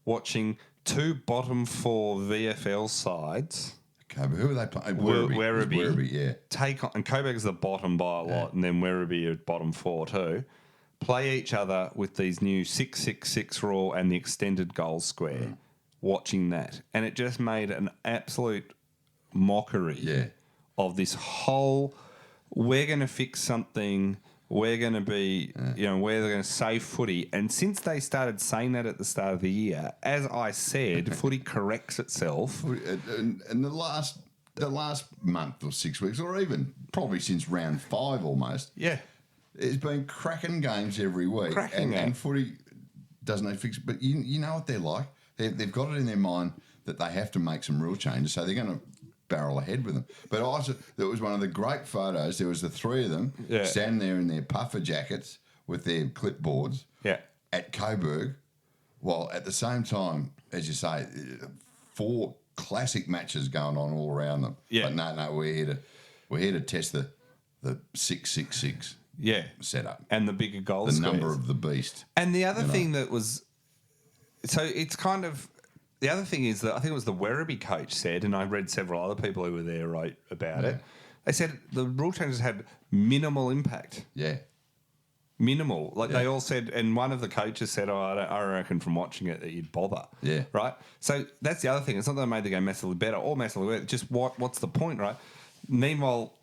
watching two bottom four VFL sides. Who are they playing? Werribee. Yeah. And Coburg's the bottom by a lot, and then Werribee are bottom four too. Play each other with these new 6-6-6 rule and the extended goal square, watching that. And it just made an absolute mockery of this whole, we're going to fix something, we're going to be, we're going to save footy. And since they started saying that at the start of the year, as I said, footy corrects itself. And the last month or 6 weeks, or even probably since round 5 almost. Yeah. There's been cracking games every week. And footy doesn't fix it. But you know what they're like? They've got it in their mind that they have to make some real changes, so they're going to barrel ahead with them. But also, there was one of the great photos. There was the three of them standing there in their puffer jackets with their clipboards at Coburg, while at the same time, as you say, 4 classic matches going on all around them. Yeah. But no, we're here to test the 6-6-6. Yeah. Setup. And the bigger goals. The number of the beast. And the other thing that was... So it's kind of... The other thing is that I think it was the Werribee coach said, and I read several other people who were there wrote about it, they said the rule changes had minimal impact. Yeah. Minimal. They all said, and one of the coaches said, I reckon from watching it that you'd bother. Yeah. Right? So that's the other thing. It's not that they made the game massively better or massively worse. Just what's the point, right? Meanwhile...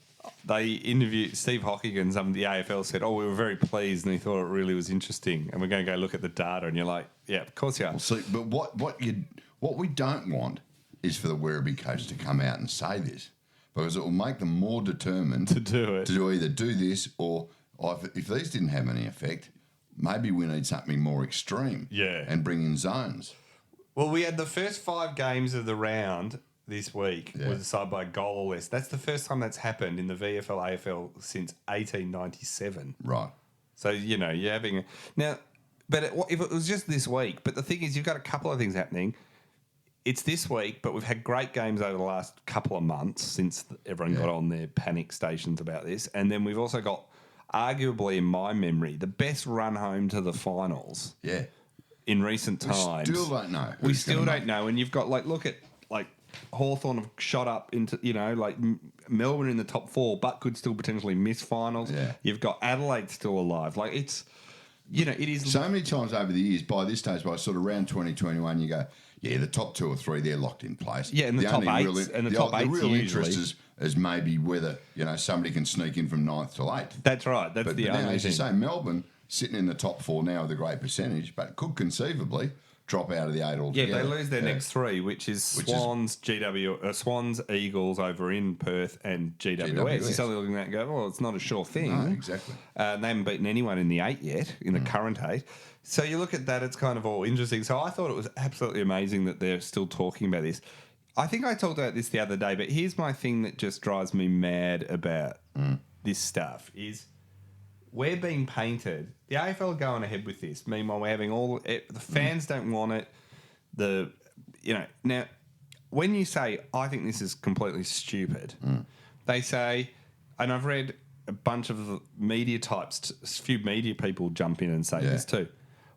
They interviewed Steve Hockigan, some of the AFL said, we were very pleased and he thought it really was interesting. And we're going to go look at the data. And you're like, yeah, of course you are. Well, see, but what we don't want is for the Werribee coach to come out and say this, because it will make them more determined to do it. To either do this or if these didn't have any effect, maybe we need something more extreme. Yeah. And bring in zones. Well, we had the first 5 games of the round this week was decided by a goal or less. That's the first time that's happened in the VFL AFL since 1897. Right. So, you're having... Now, but if it was just this week, but the thing is you've got a couple of things happening. It's this week, but we've had great games over the last couple of months since everyone got on their panic stations about this. And then we've also got, arguably in my memory, the best run home to the finals in recent times. We still don't know. We still don't know. And you've got, look at, Hawthorn have shot up into, Melbourne in the top 4, but could still potentially miss finals. Yeah. You've got Adelaide still alive. It is... So many times over the years, by this stage, by sort of around 2021, you go, the top 2 or 3, they're locked in place. Yeah, and the top 8. The real interest is maybe whether, somebody can sneak in from 9th to 8th. That's right. That's the only thing. As you say, Melbourne sitting in the top 4 now with a great percentage, but could conceivably drop out of the 8 altogether. Yeah, they lose their next 3, which is Swans, Swans, Eagles over in Perth, and GWS. You're suddenly looking at that and go, it's not a sure thing. No, exactly. They haven't beaten anyone in the 8 yet, in the current 8. So you look at that, it's kind of all interesting. So I thought it was absolutely amazing that they're still talking about this. I think I talked about this the other day, but here's my thing that just drives me mad about this stuff is... We're being painted. The AFL are going ahead with this. Meanwhile, we're having the fans don't want it. Now, when you say, I think this is completely stupid, they say, and I've read a bunch of media types, a few media people jump in and say this too.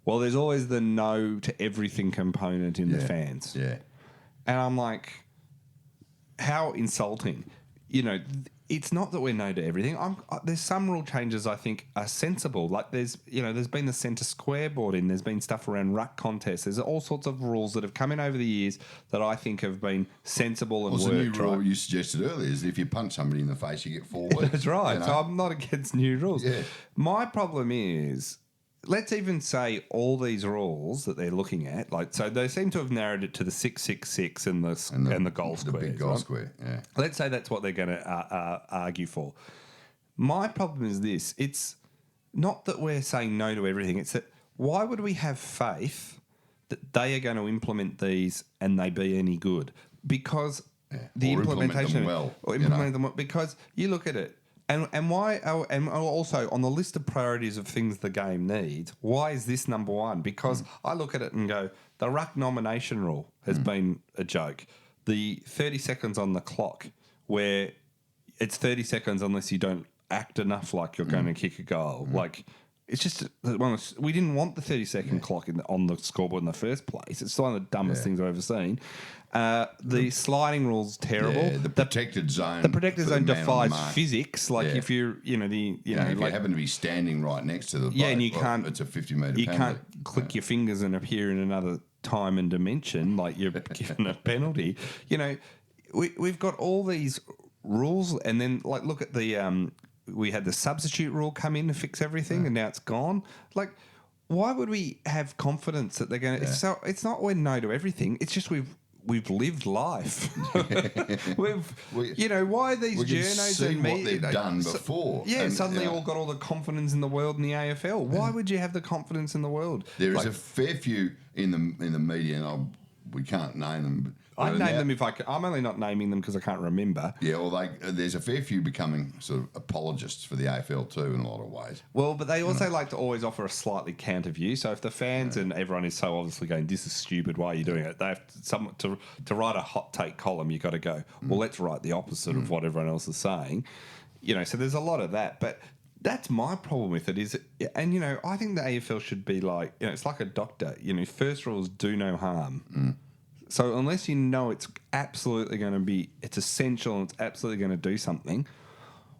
Well, there's always the no to everything component in the fans. Yeah. And I'm like, how insulting. It's not that we're no to everything. There's some rule changes I think are sensible. There's been the centre square board in. There's been stuff around ruck contests. There's all sorts of rules that have come in over the years that I think have been sensible and worked. The new rule you suggested earlier is if you punch somebody in the face, you get 4 weeks. That's right. So I'm not against new rules. Yeah. My problem is... Let's even say all these rules that they're looking at, so they seem to have narrowed it to the 6-6-6 and the goal square. The big goal square, yeah. Let's say that's what they're going to argue for. My problem is this. It's not that we're saying no to everything. It's that why would we have faith that they are going to implement these and they be any good because the Or implement implementation them well, or implement them well, because you look at it and why and also on the list of priorities of things the game needs, why is this number one? Because I look at it and go, the ruck nomination rule has been a joke. The 30 seconds on the clock where it's 30 seconds unless you don't act enough like you're going to kick a goal. Like, it's just we didn't want the 30-second clock on the scoreboard in the first place. It's one of the dumbest things I've ever seen. The sliding rule's terrible. Yeah, the protected zone. The protected zone defies mark. physics. Like if you're, if you happen to be standing right next to the bloke, and you can't, it's a 50-metre you penalty. can't click your fingers and appear in another time and dimension. Like you're given a penalty. We've got all these rules, and then like look at the we had the substitute rule come in to fix everything, and now it's gone. Like, why would we have confidence that they're going to? So it's not we're no to everything. It's just we've lived life. Why are these journos and what they've done before? Suddenly all got all the confidence in the world in the AFL. Why would you have the confidence in the world? There is a fair few in the media, and we can't name them. I'd name them if I could. I'm only not naming them because I can't remember. Yeah, well, there's a fair few becoming sort of apologists for the AFL too in a lot of ways. Well, but they also like to always offer a slightly counter view. So if the fans and everyone is so obviously going, this is stupid, why are you doing it? They have to write a hot take column, you've got to go, well, let's write the opposite of what everyone else is saying. So there's a lot of that. But that's my problem with it is, and, I think the AFL should be like, it's like a doctor. First rules do no harm. So unless it's absolutely going to be, it's essential and it's absolutely going to do something,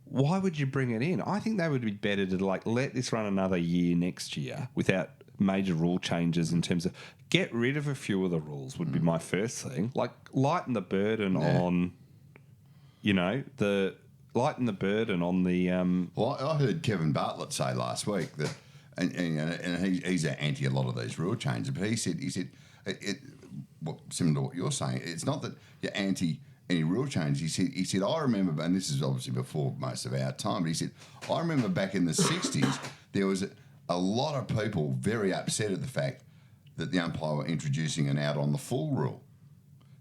why would you bring it in? I think that would be better to let this run another year next year without major rule changes in terms of get rid of a few of the rules would be my first thing. Like lighten the burden on, lighten the burden on the. Well, I heard Kevin Bartlett say last week that, and he's anti a lot of these rule changes, but he said it. Similar to what you're saying, it's not that you're anti any rule change. He said, I remember, and this is obviously before most of our time, but he said, I remember back in the 60s, there was a lot of people very upset at the fact that the umpire were introducing an out on the full rule.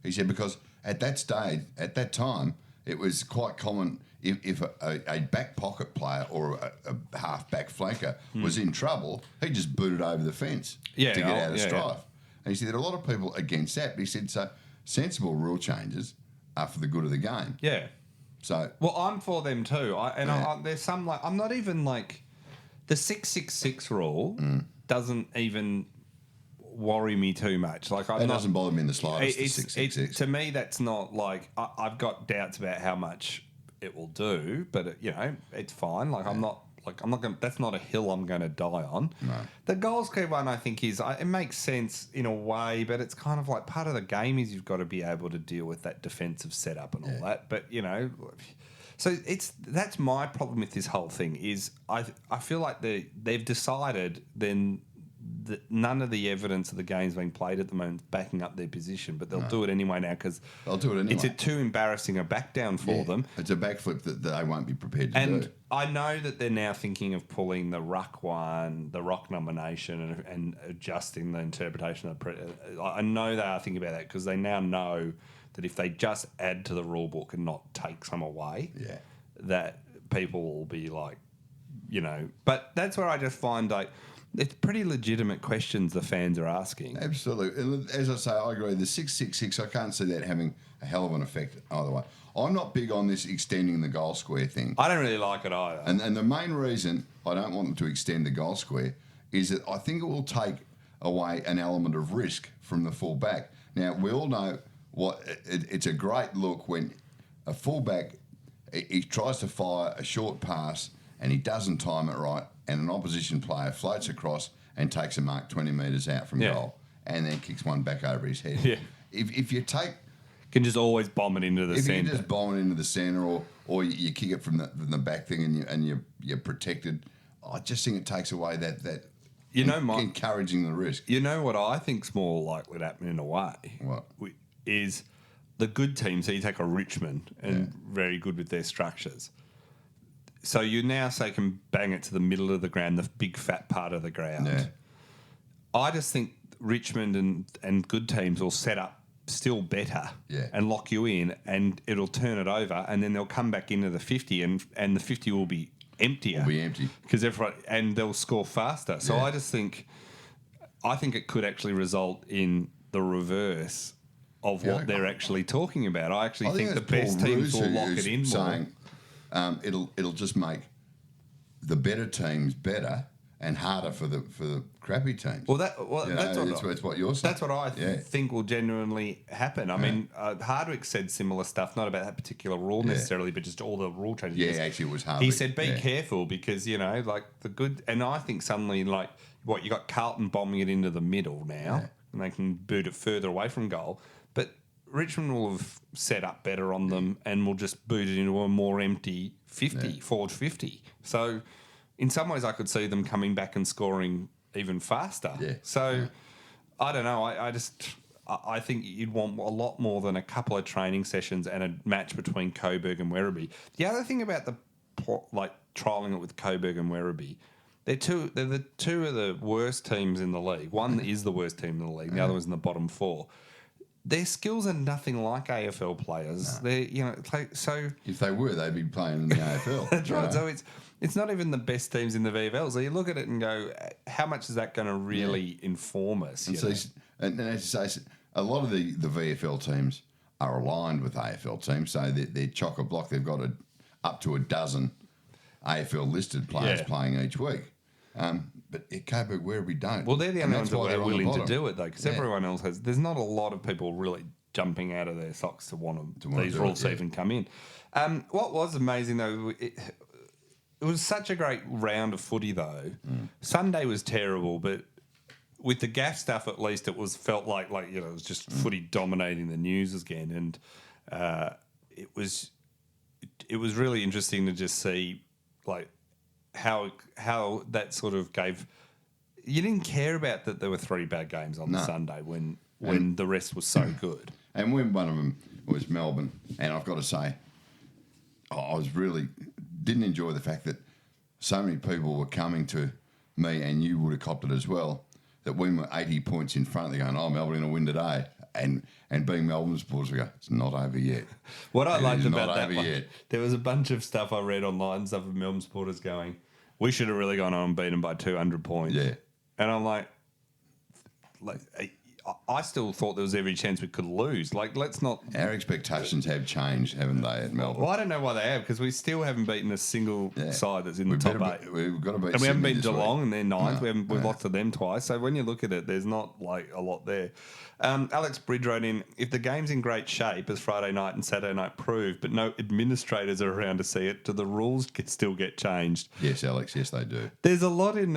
He said, because at that time, it was quite common if a back pocket player or a half-back flanker was in trouble, he just booted over the fence to get out of strife. Yeah. And he said there are a lot of people against that, but he said, so sensible rule changes are for the good of the game. Yeah. So well, I'm for them too. There's some I'm not even the 666 rule doesn't even worry me too much. It doesn't bother me in the slightest. The 666 to me, that's not I've got doubts about how much it will do, but it's fine. I'm not going. That's not a hill I'm going to die on. No. The goal square one, I think, it makes sense in a way, but it's kind of like part of the game is you've got to be able to deal with that defensive setup and all that. But so that's my problem with this whole thing is I feel like they've decided then that none of the evidence of the game's being played at the moment is backing up their position, but they'll do it anyway now because they'll do it anyway. It's too embarrassing a back down for them. It's a backflip that they won't be prepared to do. And I know that they're now thinking of pulling the ruck one, the rock nomination, and adjusting the interpretation of I know they are thinking about that because they now know that if they just add to the rule book and not take some away, that people will be But that's where I just find it's pretty legitimate questions the fans are asking. Absolutely. And as I say, I agree. The 666, I can't see that having a hell of an effect either way. I'm not big on this extending the goal square thing. I don't really like it either. And the main reason I don't want them to extend the goal square is that I think it will take away an element of risk from the full back. Now, we all know it's a great look when a fullback, he tries to fire a short pass and he doesn't time it right, and an opposition player floats across and takes a mark 20 metres out from goal and then kicks one back over his head. Yeah. If you take... can just always bomb it into the centre. If you just bomb it into the centre or you kick it from the back thing and you're protected, I just think it takes away that encouraging the risk. You know what I think's more likely to happen in a way? What? Is the good teams, so you take a Richmond and very good with their structures. So you now say can bang it to the middle of the ground, the big fat part of the ground. Yeah. I just think Richmond and good teams will set up still better and lock you in, and it'll turn it over, and then they'll come back into the 50, and the 50 will be emptier. Will be empty. Because and they'll score faster. So I think it could actually result in the reverse of what they're actually talking about. I actually think the best teams will lock it in more. It'll just make the better teams better and harder for the crappy teams. Well, that's what you're saying. That's what I think will genuinely happen. I mean, Hardwick said similar stuff, not about that particular rule necessarily, but just all the rule changes. Yeah, actually, it was Hardwick. He said, "Be careful because like the good." And I think suddenly, you got Carlton bombing it into the middle now, and they can boot it further away from goal, but Richmond will have set up better on them and will just boot it into a more empty 50, forward 50. So in some ways I could see them coming back and scoring even faster. Yeah. So I don't know. I think you'd want a lot more than a couple of training sessions and a match between Coburg and Werribee. The other thing about trialling it with Coburg and Werribee, they're the two of the worst teams in the league. One is the worst team in the league. The other one's in the bottom four. Their skills are nothing like AFL players. No. They're so if they were, they'd be playing in the AFL. That's right. So it's not even the best teams in the VFL. So you look at it and go, how much is that going to really inform us? And as you say, a lot of the VFL teams are aligned with AFL teams, so they're chock-a-block. They've got up to a dozen AFL listed players playing each week. But at Coburg, Werribee don't. Well, they're the only ones that are willing to do it, though, because everyone else has. There's not a lot of people really jumping out of their socks to want these rules to even come in. What was amazing, though, it was such a great round of footy, though. Sunday was terrible, but with the Gaff stuff, at least, it felt like it was just footy dominating the news again, and it was really interesting to just see how that sort of gave. You didn't care about that there were 3 bad games on the Sunday when the rest was so good. And when one of them was Melbourne, and I've got to say, I was really didn't enjoy the fact that so many people were coming to me, and you would have copped it as well, that when we're 80 points in front, they're going, Melbourne going to win today. And being Melbourne supporters, we go, it's not over yet. What I liked about that one, there was a bunch of stuff I read online, stuff of Melbourne supporters going, we should have really gone on and beaten them by 200 points. Yeah. And I'm like, I still thought there was every chance we could lose. Let's not. Our expectations have changed, haven't they, at Melbourne? Well, I don't know why they have, because we still haven't beaten a single side that's in the top 8. We've got to beat. And we haven't beaten Geelong, and they're 9th. We've lost to them twice. So when you look at it, there's not a lot there. Alex Bridge wrote in, if the game's in great shape, as Friday night and Saturday night proved, but no administrators are around to see it, do the rules still get changed? Yes, Alex, yes, they do. There's a lot of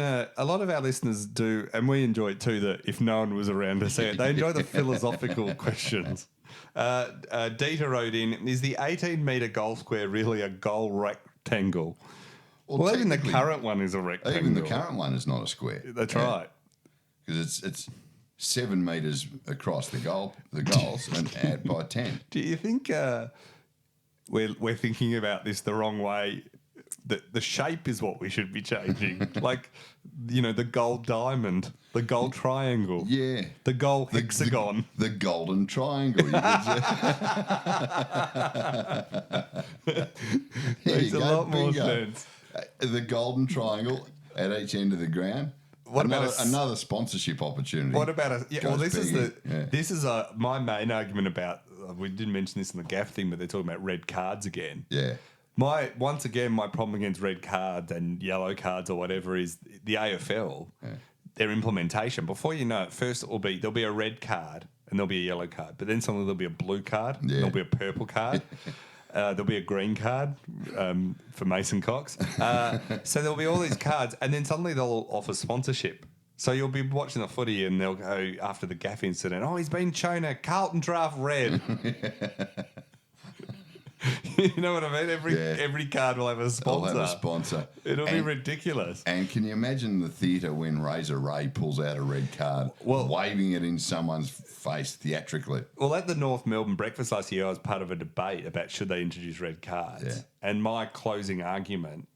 our listeners do, and we enjoy it too, that if no one was around to see it, they enjoy the philosophical questions. Dieter wrote in, is the 18-metre goal square really a goal rectangle? Well, even the current one is a rectangle. Even the current one is not a square. That's right. Because it's 7 metres across the goals and by 10. Do you think we're thinking about this the wrong way? The shape is what we should be changing. The gold diamond, the gold triangle. Yeah. The gold hexagon. The golden triangle. Makes a lot more sense. The golden triangle at each end of the ground. Another sponsorship opportunity? What about this is my main argument about. We didn't mention this in the Gaff thing, but they're talking about red cards again. Yeah. My problem against red cards and yellow cards or whatever is the AFL. Yeah. Their implementation. Before you know it, first there'll be a red card and there'll be a yellow card, but then suddenly there'll be a blue card. And there'll be a purple card. There'll be a green card for Mason Cox. So there'll be all these cards, and then suddenly they'll offer sponsorship. So you'll be watching the footy, and they'll go after the Gaff incident. Oh, he's been shown a Carlton draft red. You know what I mean? Every card will have a sponsor. It'll be ridiculous. And can you imagine the theatre when Razor Ray pulls out a red card, waving it in someone's face theatrically? Well, at the North Melbourne breakfast last year, I was part of a debate about should they introduce red cards. Yeah. And my closing argument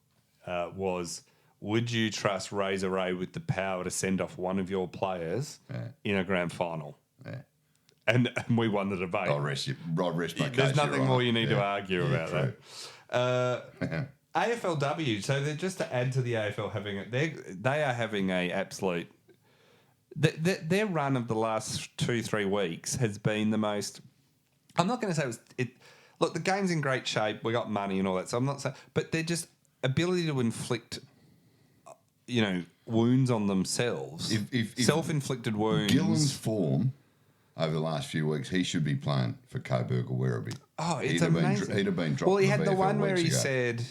was, would you trust Razor Ray with the power to send off one of your players in a grand final? Yeah. And we won the debate. I'll rest my case. There's nothing more you need to Yeah. argue about that. AFLW, so they're just to add to the AFL having it, they are having a absolute... Their run of the last 2-3 weeks has been the most... I'm not going to say it... Look, the game's in great shape. We got money and all that, so I'm not saying... But they're just ability to inflict, wounds on themselves. If self-inflicted wounds. Gillen's form over the last few weeks, he should be playing for Coburg or Werribee. Oh, it's amazing. He'd have been dropped. Well, he had the one where he ago. said...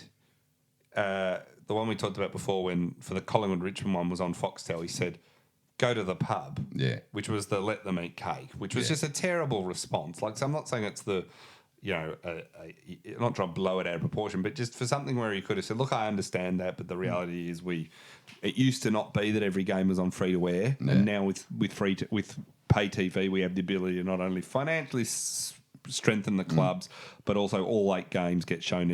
the one we talked about before when, for the Collingwood-Richmond one, was on Foxtel, he said... Go to the pub, which was the let them eat cake, which was just a terrible response. Like, so I'm not saying it's the, not trying to blow it out of proportion, but just for something where he could have said, look, I understand that, but the reality is it used to not be that every game was on free to air, and now with pay TV, we have the ability to not only financially strengthen the clubs, but also all 8 games get shown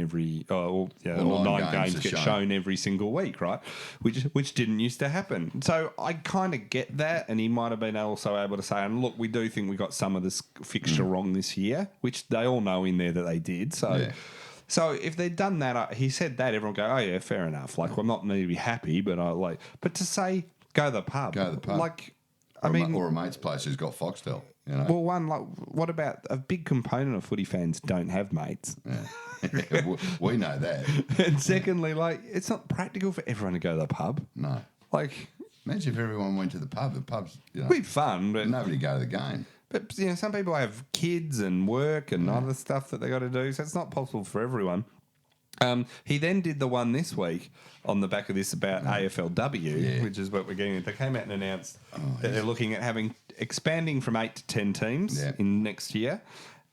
all 9 games get shown every single week, right? Which didn't used to happen. So I kind of get that, and he might have been also able to say, and look, we do think we got some of this fixture wrong this year, which they all know in there that they did. So. So if they'd done that, he said that, everyone would go, oh yeah, fair enough. Like, well, I'm not need to be happy, but but to say go to the pub, like, or a mate's place who's got Foxtel. Well, what about a big component of footy fans don't have mates? Yeah. We know that. And secondly, it's not practical for everyone to go to the pub. No. Imagine if everyone went to the pub. The pub's, it'd be fun, but nobody go to the game. But some people have kids and work and other stuff that they got to do, so it's not possible for everyone. He then did the one this week on the back of this about AFLW, which is what we're getting. They came out and announced that they're looking at expanding from 8 to 10 teams in next year,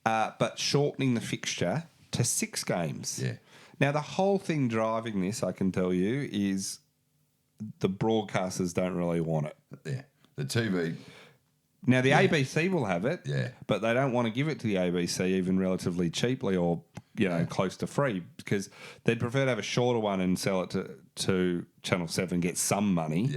but shortening the fixture to 6 games. Yeah. Now, the whole thing driving this, I can tell you, is the broadcasters don't really want it. Yeah. The TV... Now, the ABC will have it, Yeah. but they don't want to give it to the ABC even relatively cheaply or, close to free, because they'd prefer to have a shorter one and sell it to Channel 7, get some money,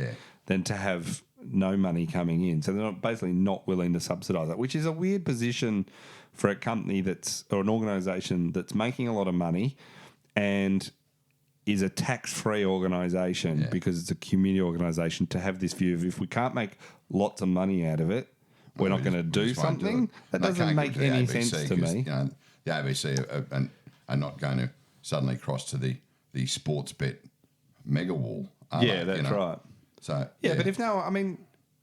than to have no money coming in. So they're basically not willing to subsidise it, which is a weird position for a company or an organisation that's making a lot of money and is a tax-free organisation because it's a community organisation, to have this view of, if we can't make lots of money out of it, we're not going to do something. That doesn't make any sense to me. The ABC are not going to suddenly cross to the sports bet mega wall. That's right. So but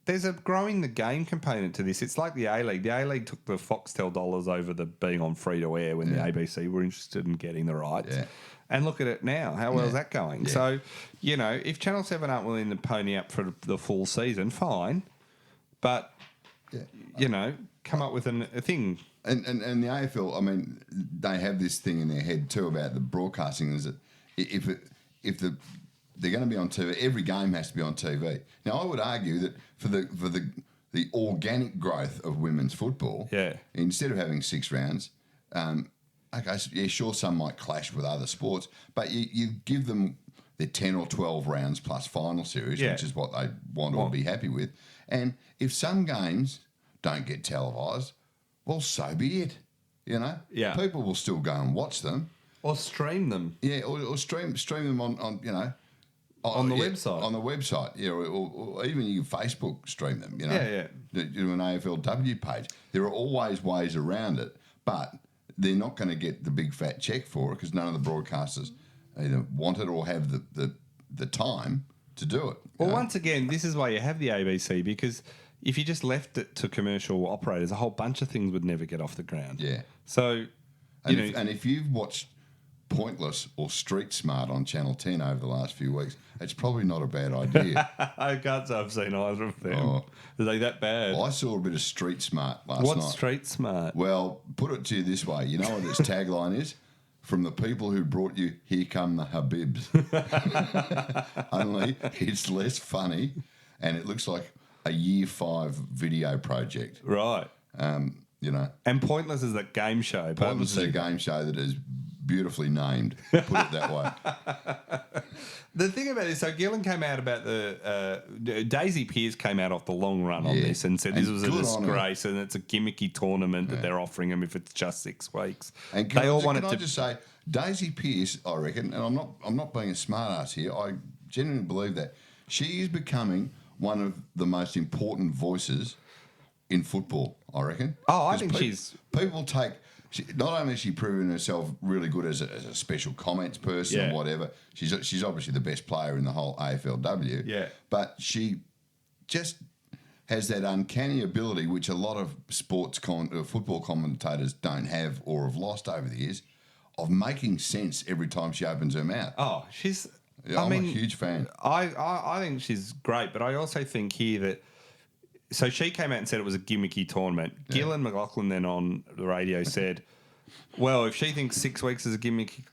there's a growing the game component to this. It's like the A-League. The A-League took the Foxtel dollars over the being on free to air when the ABC were interested in getting the rights. Yeah. And look at it now. How well is that going? Yeah. So, if Channel 7 aren't willing to pony up for the full season, fine. But, come up with a thing. And the AFL, they have this thing in their head too about the broadcasting, is that if they're going to be on TV, every game has to be on TV. Now, I would argue that for the organic growth of women's football, instead of having 6 rounds, sure, some might clash with other sports, but you give them the 10 or 12 rounds plus final series, which is what they want to be happy with. And if some games don't get televised, well, so be it. People will still go and watch them or stream them. Yeah, or stream them on on the website. On the website, or even you can Facebook stream them. Do an AFLW page. There are always ways around it, but they're not going to get the big fat check for it because none of the broadcasters either want it or have the time to do it. Well, once again, this is why you have the ABC, because if you just left it to commercial operators, a whole bunch of things would never get off the ground. Yeah. So, if you've watched Pointless or Street Smart on Channel 10 over the last few weeks, it's probably not a bad idea. I can't say I've seen either of them. Are they that bad? Well, I saw a bit of Street Smart last night. What's Street Smart? Well, put it to you this way. You know what its tagline is? From the people who brought you Here Come the Habibs. Only it's less funny and it looks like a Year 5 video project. Right. And Pointless is that game show. Pointless is a game show that has beautifully named. Put it that way. The thing about this, so Gillen came out about Daisy Pearce came out off the long run on this and said this was a disgrace and it's a gimmicky tournament that they're offering them if it's just 6 weeks. And can I just say, Daisy Pearce, I reckon, and I'm not being a smart ass here, I genuinely believe that she is becoming one of the most important voices in football, I reckon. Oh, I think people take. Not only has she proven herself really good as a special comments person or whatever, she's obviously the best player in the whole AFLW. Yeah. But she just has that uncanny ability, which a lot of football commentators don't have or have lost over the years, of making sense every time she opens her mouth. Oh, she's. I'm a huge fan. I think she's great, but I also think here that. So she came out and said it was a gimmicky tournament. Yeah. Gillen McLaughlin then on the radio said, well, if she thinks 6 weeks is a gimmicky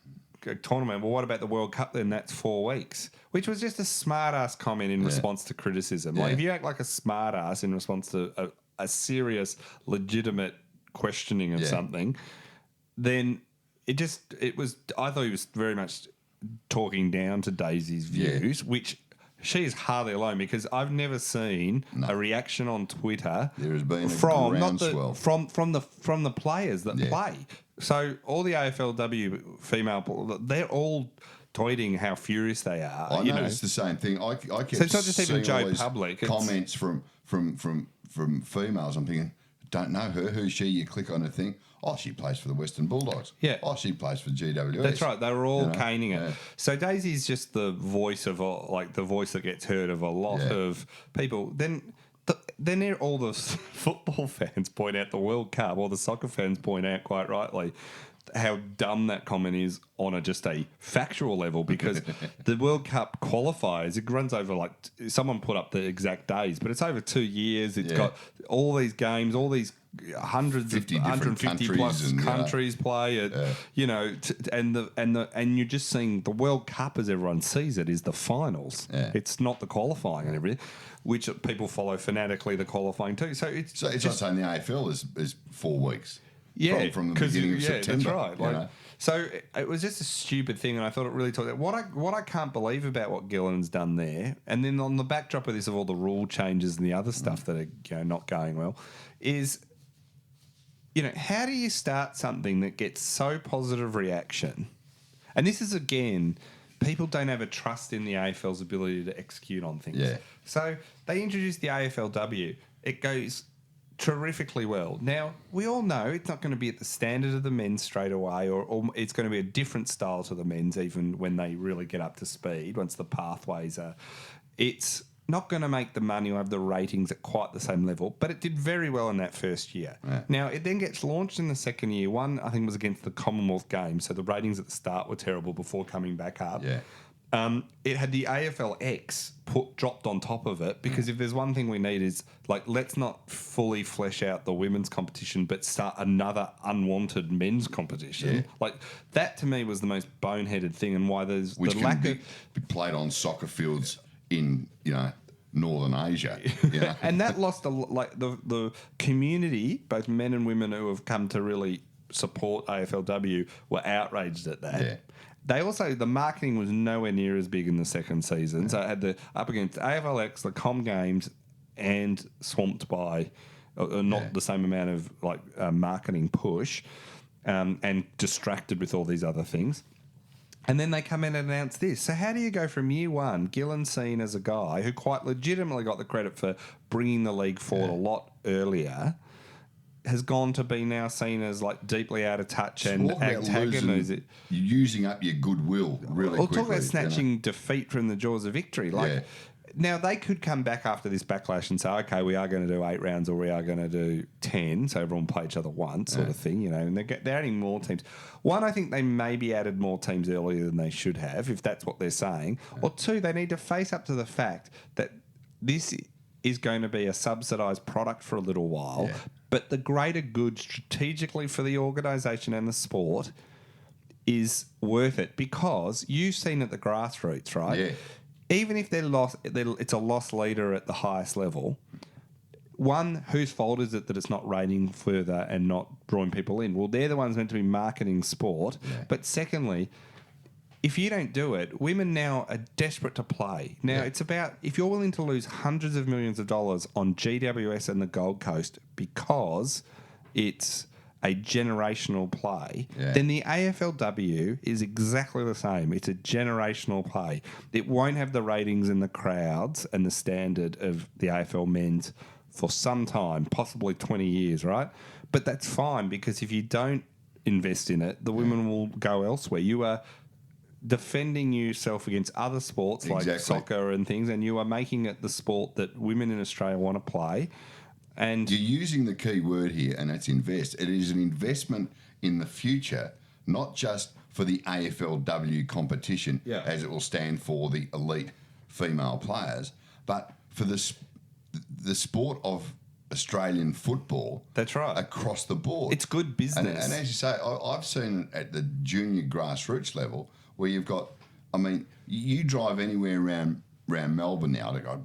tournament, well, what about the World Cup then? That's 4 weeks. Which was just a smart-ass comment in response to criticism. Like, if you act like a smart-ass in response to a serious, legitimate questioning of something, then I thought he was very much talking down to Daisy's views, which... She is hardly alone because I've never seen a reaction on Twitter. There has been from the players that play. So all the AFLW female, they're all tweeting how furious they are. I know it's the same thing. I kept so it's not just even seeing Joe Public. Comments from females. I'm thinking, don't know her. Who's she? You click on her thing. Oh, she plays for the Western Bulldogs. Yeah. Oh, she plays for GWS. That's right. They were all caning it. Yeah. So Daisy's just the voice of the voice that gets heard of a lot of people. Then all the football fans point out the World Cup, or the soccer fans point out quite rightly how dumb that comment is on just a factual level, because the World Cup qualifiers, it runs over someone put up the exact days, but it's over 2 years. It's got all these games, all these 150 plus countries play it, and you're just seeing the World Cup, as everyone sees it, is the finals. It's not the qualifying and everything, which people follow fanatically the qualifying too. So it's not saying the AFL is 4 weeks. From the beginning of September. That's right. So it was just a stupid thing, and I thought it really talked about what I can't believe about what Gillen's done there, and then on the backdrop of this, of all the rule changes and the other stuff that are not going well, is how do you start something that gets so positive reaction? And this is, again, people don't have a trust in the AFL's ability to execute on things. Yeah. So they introduced the AFLW. It goes terrifically well. Now, we all know it's not going to be at the standard of the men's straight away, or it's going to be a different style to the men's, even when they really get up to speed, once the pathways are... It's not going to make the money or have the ratings at quite the same level, but it did very well in that first year. Yeah. Now, it then gets launched in the second year. One, I think, was against the Commonwealth Games, so the ratings at the start were terrible before coming back up. Yeah. It had the AFLX dropped on top of it, because if there's one thing we need is, let's not fully flesh out the women's competition, but start another unwanted men's competition. Yeah. That to me was the most boneheaded thing, and why there's which the can lack be played on soccer fields in Northern Asia. And that lost the community, both men and women who have come to really support AFLW, were outraged at that. Yeah. They also, the marketing was nowhere near as big in the second season. So it had up against AFLX, the Com Games, and swamped by not the same amount of marketing push, and distracted with all these other things. And then they come in and announce this. So how do you go from year one, Gillen seen as a guy who quite legitimately got the credit for bringing the league forward a lot earlier, has gone to be now seen as deeply out of touch and antagonising. Using up your goodwill really quickly. Talk about snatching defeat from the jaws of victory. Now, they could come back after this backlash and say, okay, we are going to do 8 rounds, or we are going to do 10, so everyone play each other once, sort of thing, and they're adding more teams. One, I think they maybe added more teams earlier than they should have, if that's what they're saying. Or two, they need to face up to the fact that this is going to be a subsidised product for a little while, but the greater good strategically for the organisation and the sport is worth it, because you've seen at the grassroots, right? Yeah. Even if it's a loss leader at the highest level, one, whose fault is it that it's not rating further and not drawing people in? Well, they're the ones meant to be marketing sport. Yeah. But secondly, if you don't do it, women now are desperate to play. Now, it's about, if you're willing to lose hundreds of millions of dollars on GWS and the Gold Coast because it's a generational play, then the AFLW is exactly the same. It's a generational play. It won't have the ratings and the crowds and the standard of the AFL men's for some time, possibly 20 years, right? But that's fine, because if you don't invest in it, the women will go elsewhere. You are defending yourself against other sports like soccer and things, and you are making it the sport that women in Australia want to play. And you're using the key word here, and that's invest. It is an investment in the future, not just for the AFLW competition, as it will stand for the elite female players, but for the sport of Australian football. That's right. Across the board. It's good business. And as you say, I've seen it at the junior grassroots level where you've got, I mean, you drive anywhere around Melbourne now. I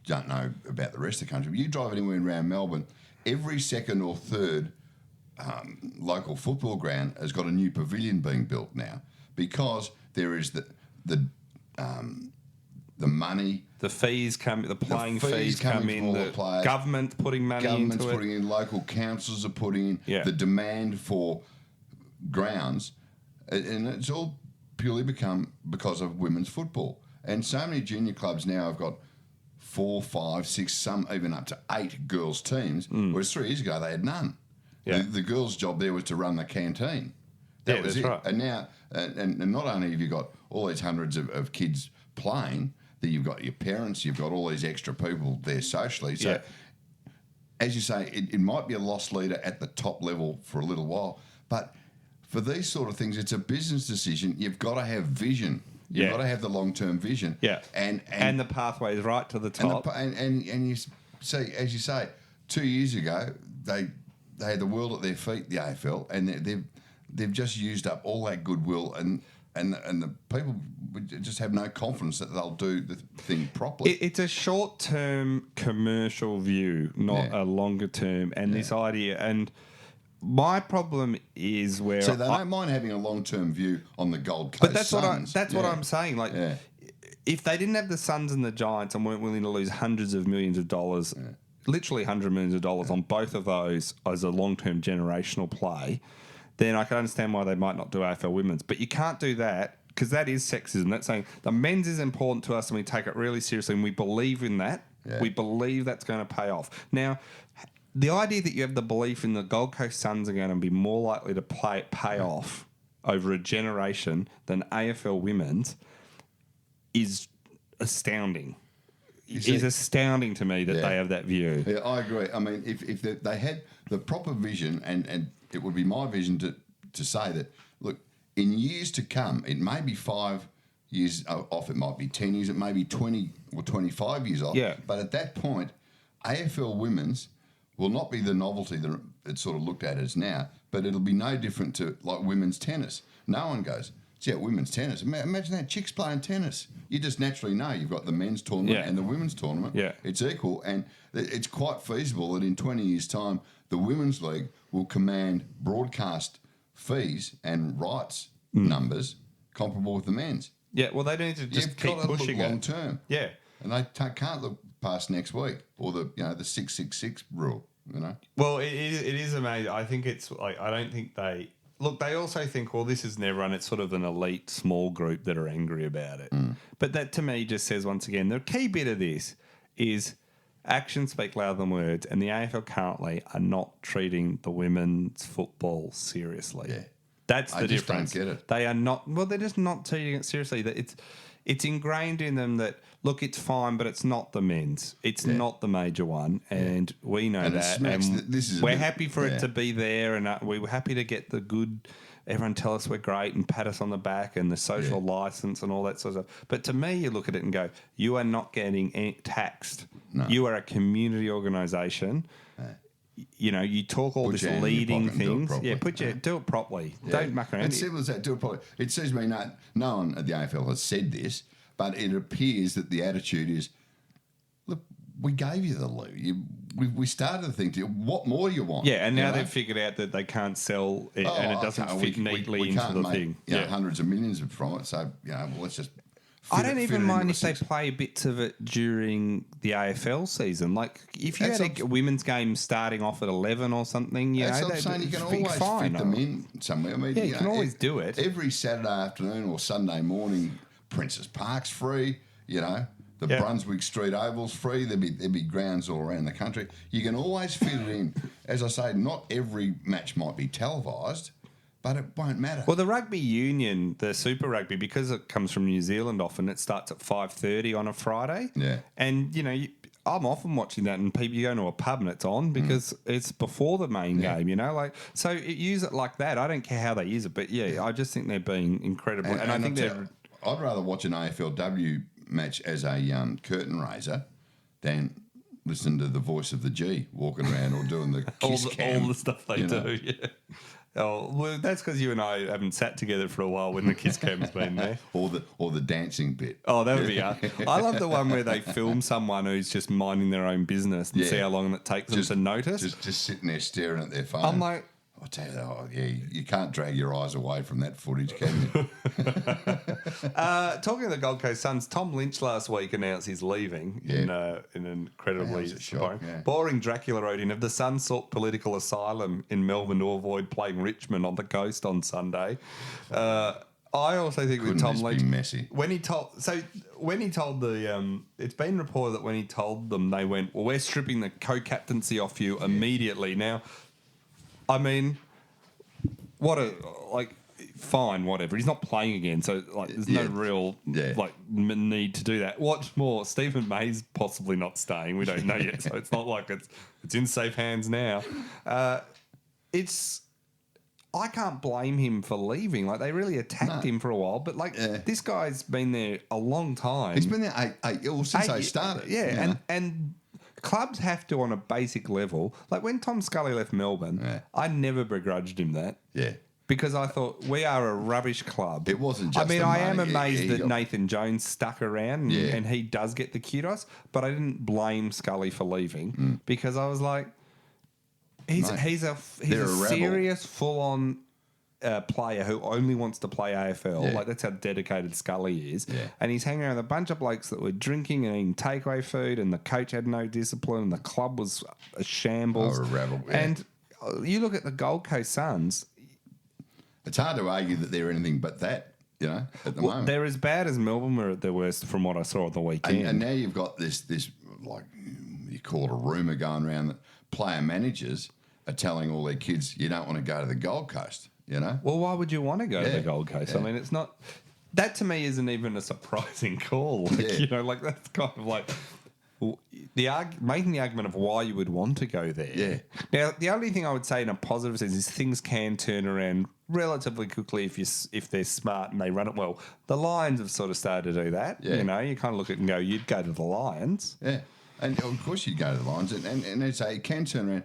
don't know about the rest of the country, but you drive anywhere around Melbourne, every second or third local football ground has got a new pavilion being built now, because there is the money, the fees come, the playing fees come in, the players, government putting money into it. Government's putting in, local councils are putting in, the demand for grounds, and it's all purely become because of women's football. And so many junior clubs now have got 4, 5, 6, some even up to 8 girls' teams, whereas 3 years ago they had none. Yeah. The girls' job there was to run the canteen. That was it. Right. And now, and not only have you got all these hundreds of kids playing, that you've got your parents, you've got all these extra people there socially. So, as you say, it might be a loss leader at the top level for a little while, but for these sort of things, it's a business decision. You've got to have vision. You've got to have the long-term vision. Yeah. And the pathway is right to the top. And you see, as you say, 2 years ago, they had the world at their feet, the AFL, and they've just used up all that goodwill, and the people just have no confidence that they'll do the thing properly. It's a short-term commercial view, not a longer-term, and this idea. And my problem is where... So they don't mind having a long-term view on the Gold Coast. But that's what I'm saying. Like, if they didn't have the Suns and the Giants and weren't willing to lose hundreds of millions of dollars, literally hundreds of millions of dollars on both of those as a long-term generational play, then I can understand why they might not do AFL women's. But you can't do that, because that is sexism. That's saying the men's is important to us and we take it really seriously and we believe in that. Yeah. We believe that's going to pay off. Now, the idea that you have the belief in the Gold Coast Suns are going to be more likely to pay off over a generation than AFL women's is astounding. It's astounding to me that they have that view. Yeah, I agree. I mean, if they had the proper vision, and it would be my vision to say that, look, in years to come, it may be 5 years off, it might be 10 years, it may be 20 or 25 years off. Yeah. But at that point, AFL women's will not be the novelty that it's sort of looked at as now, but it'll be no different to like women's tennis. No one goes, gee, women's tennis. Imagine that, chicks playing tennis. You just naturally know you've got the men's tournament and the women's tournament. Yeah. It's equal, and it's quite feasible that in 20 years' time, the women's league will command broadcast fees and rights numbers comparable with the men's. Yeah, well, they need to just keep pushing it long term. Yeah, and they can't look past next week or the 666 rule. Well, it is amazing. I think it's like, I don't think they look. They also think, well, this is never, and it's sort of an elite small group that are angry about it. But that to me just says once again, the key bit of this is actions speak louder than words, and the AFL currently are not treating the women's football seriously. Yeah. That's the difference. I just don't get it. They are not. Well, they're just not taking it seriously. That it's ingrained in them that, look, it's fine, but it's not the men's. It's not the major one, and we know that. And we're happy for it to be there, and we were happy to get the good. Everyone tell us we're great and pat us on the back and the social license and all that sort of stuff. But to me, you look at it and go, you are not getting taxed. No. You are a community organisation. You talk all this leading things. Do it properly. Yeah. Don't muck around. It's simple as that. Do it properly. It seems to me no one at the AFL has said this, but it appears that the attitude is, look, we gave you the leave. we started to think, what more do you want? Yeah, and now they've figured out that they can't sell it, and it doesn't fit neatly into the thing. Hundreds of millions from it. So let's just. I don't even mind if they play bits of it during the AFL season. Like, if you had a women's game starting off at 11 or something, that's what I'm saying. You can always fit them in somewhere. I mean, you can always do it. Every Saturday afternoon or Sunday morning, Princess Park's free, The Brunswick Street Oval's free. There'd be grounds all around the country. You can always fit it in. As I say, not every match might be televised, but it won't matter. Well, the rugby union, the Super Rugby, because it comes from New Zealand often, it starts at 5:30 on a Friday. Yeah. And, I'm often watching that and you go to a pub and it's on because it's before the main game, so use it like that. I don't care how they use it, but, I just think they're being incredible. And I think I'd rather watch an AFLW match as a curtain raiser than listen to the voice of the G walking around or doing the kiss cam. All the stuff they do, yeah. Oh, well, that's because you and I haven't sat together for a while when the kiss cam's been there. or the dancing bit. Oh, that would be I love the one where they film someone who's just minding their own business and see how long it takes them to notice. Just sitting there staring at their phone. I'm like, I'll tell you, you can't drag your eyes away from that footage, can you? Talking of the Gold Coast Suns, Tom Lynch last week announced he's leaving in an incredibly boring Dracula wrote in, if the Suns sought political asylum in Melbourne to avoid playing Richmond on the coast on Sunday. I also think with Tom Lynch, messy. When he told the, it's been reported that when he told them, they went, well, we're stripping the co-captaincy off you immediately. Now, I mean, fine, whatever. He's not playing again, so there's no real need to do that. What's more, Stephen May's possibly not staying. We don't know yet, so it's not like it's in safe hands now. I can't blame him for leaving. Like, they really attacked him for a while, but this guy's been there a long time. He's been there since they started. Yeah, and clubs have to, on a basic level, like when Tom Scully left Melbourne, I never begrudged him that. Yeah. Because I thought, we are a rubbish club. It wasn't just I am amazed that Nathan Jones stuck around and he does get the kudos, but I didn't blame Scully for leaving because I was like, he's a serious, full-on player who only wants to play AFL. Yeah. Like, that's how dedicated Scully is. Yeah. And he's hanging around with a bunch of blokes that were drinking and eating takeaway food, and the coach had no discipline, and the club was a shambles. Oh, a rebel, yeah. And you look at the Gold Coast Suns. It's hard to argue that they're anything but that, at the moment. They're as bad as Melbourne were at their worst from what I saw at the weekend. And now you've got this like, you call it a rumour going around that player managers are telling all their kids, you don't want to go to the Gold Coast, Well, why would you want to go to the Gold Coast? I mean, it's not... That to me isn't even a surprising call. That's kind of like... making the argument of why you would want to go there. Yeah. Now, the only thing I would say in a positive sense is things can turn around relatively quickly if they're smart and they run it well. The Lions have sort of started to do that. Yeah. You kind of look at it and go, you'd go to the Lions. Yeah. And of course you go to the Lions, and they say it can turn around.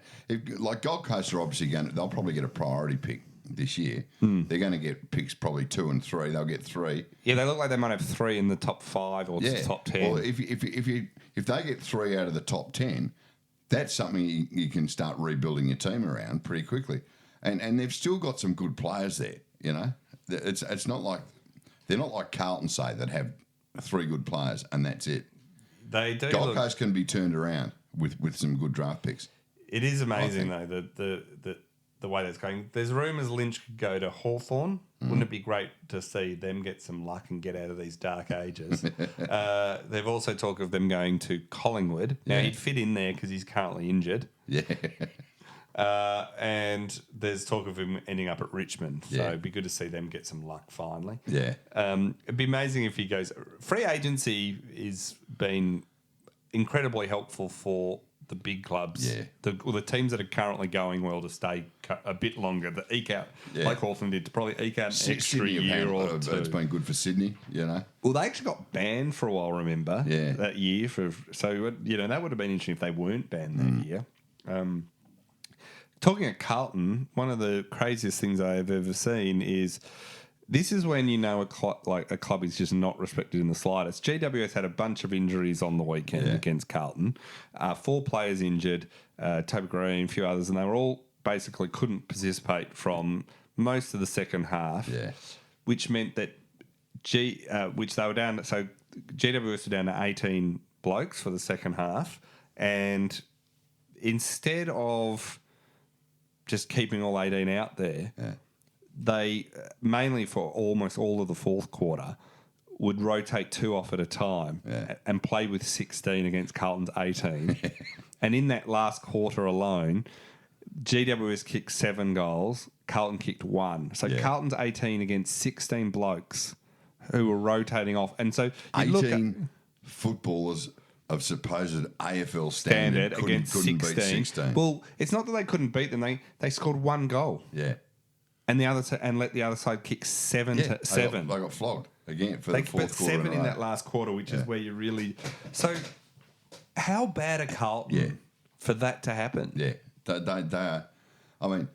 Like Gold Coast are obviously they'll probably get a priority pick this year. They're going to get picks probably 2 and 3. They'll get 3. Yeah, they look like they might have 3 in the top 5 or top 10. Well, if they get 3 out of the top 10, that's something you can start rebuilding your team around pretty quickly. And they've still got some good players there. It's not like they're not like Carlton say that have 3 good players and that's it. They do. Gold Coast can be turned around with some good draft picks. It is amazing though the way that's going. There's rumours Lynch could go to Hawthorn. Wouldn't it be great to see them get some luck and get out of these dark ages? They've also talked of them going to Collingwood. Now he'd fit in there because he's currently injured. Yeah. And there's talk of him ending up at Richmond. So it'd be good to see them get some luck finally. Yeah. It'd be amazing if he goes... Free agency has been incredibly helpful for the big clubs. Yeah. The teams that are currently going well to stay a bit longer, to eke out, like Hawthorn did, to probably eke out an extra year or 2. It's been good for Sydney, Well, they actually got banned for a while, remember? Yeah. That year. So, that would have been interesting if they weren't banned that year. Talking of Carlton, one of the craziest things I have ever seen is This is when you know a club is just not respected in the slightest. GWS had a bunch of injuries on the weekend against Carlton. 4 players injured, Toby Green, a few others, and they were all basically couldn't participate from most of the second half, which meant that which they were down. So GWS were down to 18 blokes for the second half, and instead of just keeping all 18 out there, they, mainly for almost all of the fourth quarter, would rotate 2 off at a time and play with 16 against Carlton's 18. And in that last quarter alone, GWS kicked 7 goals, Carlton kicked 1. So Carlton's 18 against 16 blokes who were rotating off. And so 18 footballers of supposed AFL standard against couldn't 16. beat 16. Well, it's not that they couldn't beat them. They scored 1 goal. Yeah. And let the other side kick 7 to 7. They got flogged again for the fourth quarter. 7 in that last quarter, which is where you really. So, how bad are Carlton for that to happen? Yeah, they are. I mean,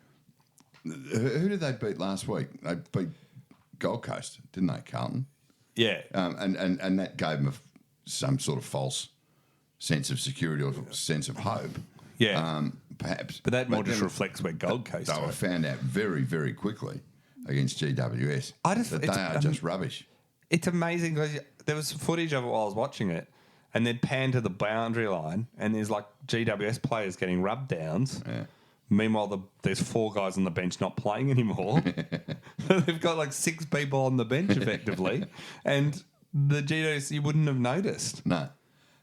who did they beat last week? They beat Gold Coast, didn't they, Carlton? Yeah. And that gave them some sort of false sense of security or sense of hope. Yeah. Perhaps. But that more just reflects where Gold Coast they were found out very, very quickly against GWS that they are just rubbish. It's amazing because there was footage of it while I was watching it, and they'd pan to the boundary line, and there's like GWS players getting rub downs. Yeah. Meanwhile, there's 4 guys on the bench not playing anymore. They've got like 6 people on the bench effectively, and the GWS you wouldn't have noticed. No.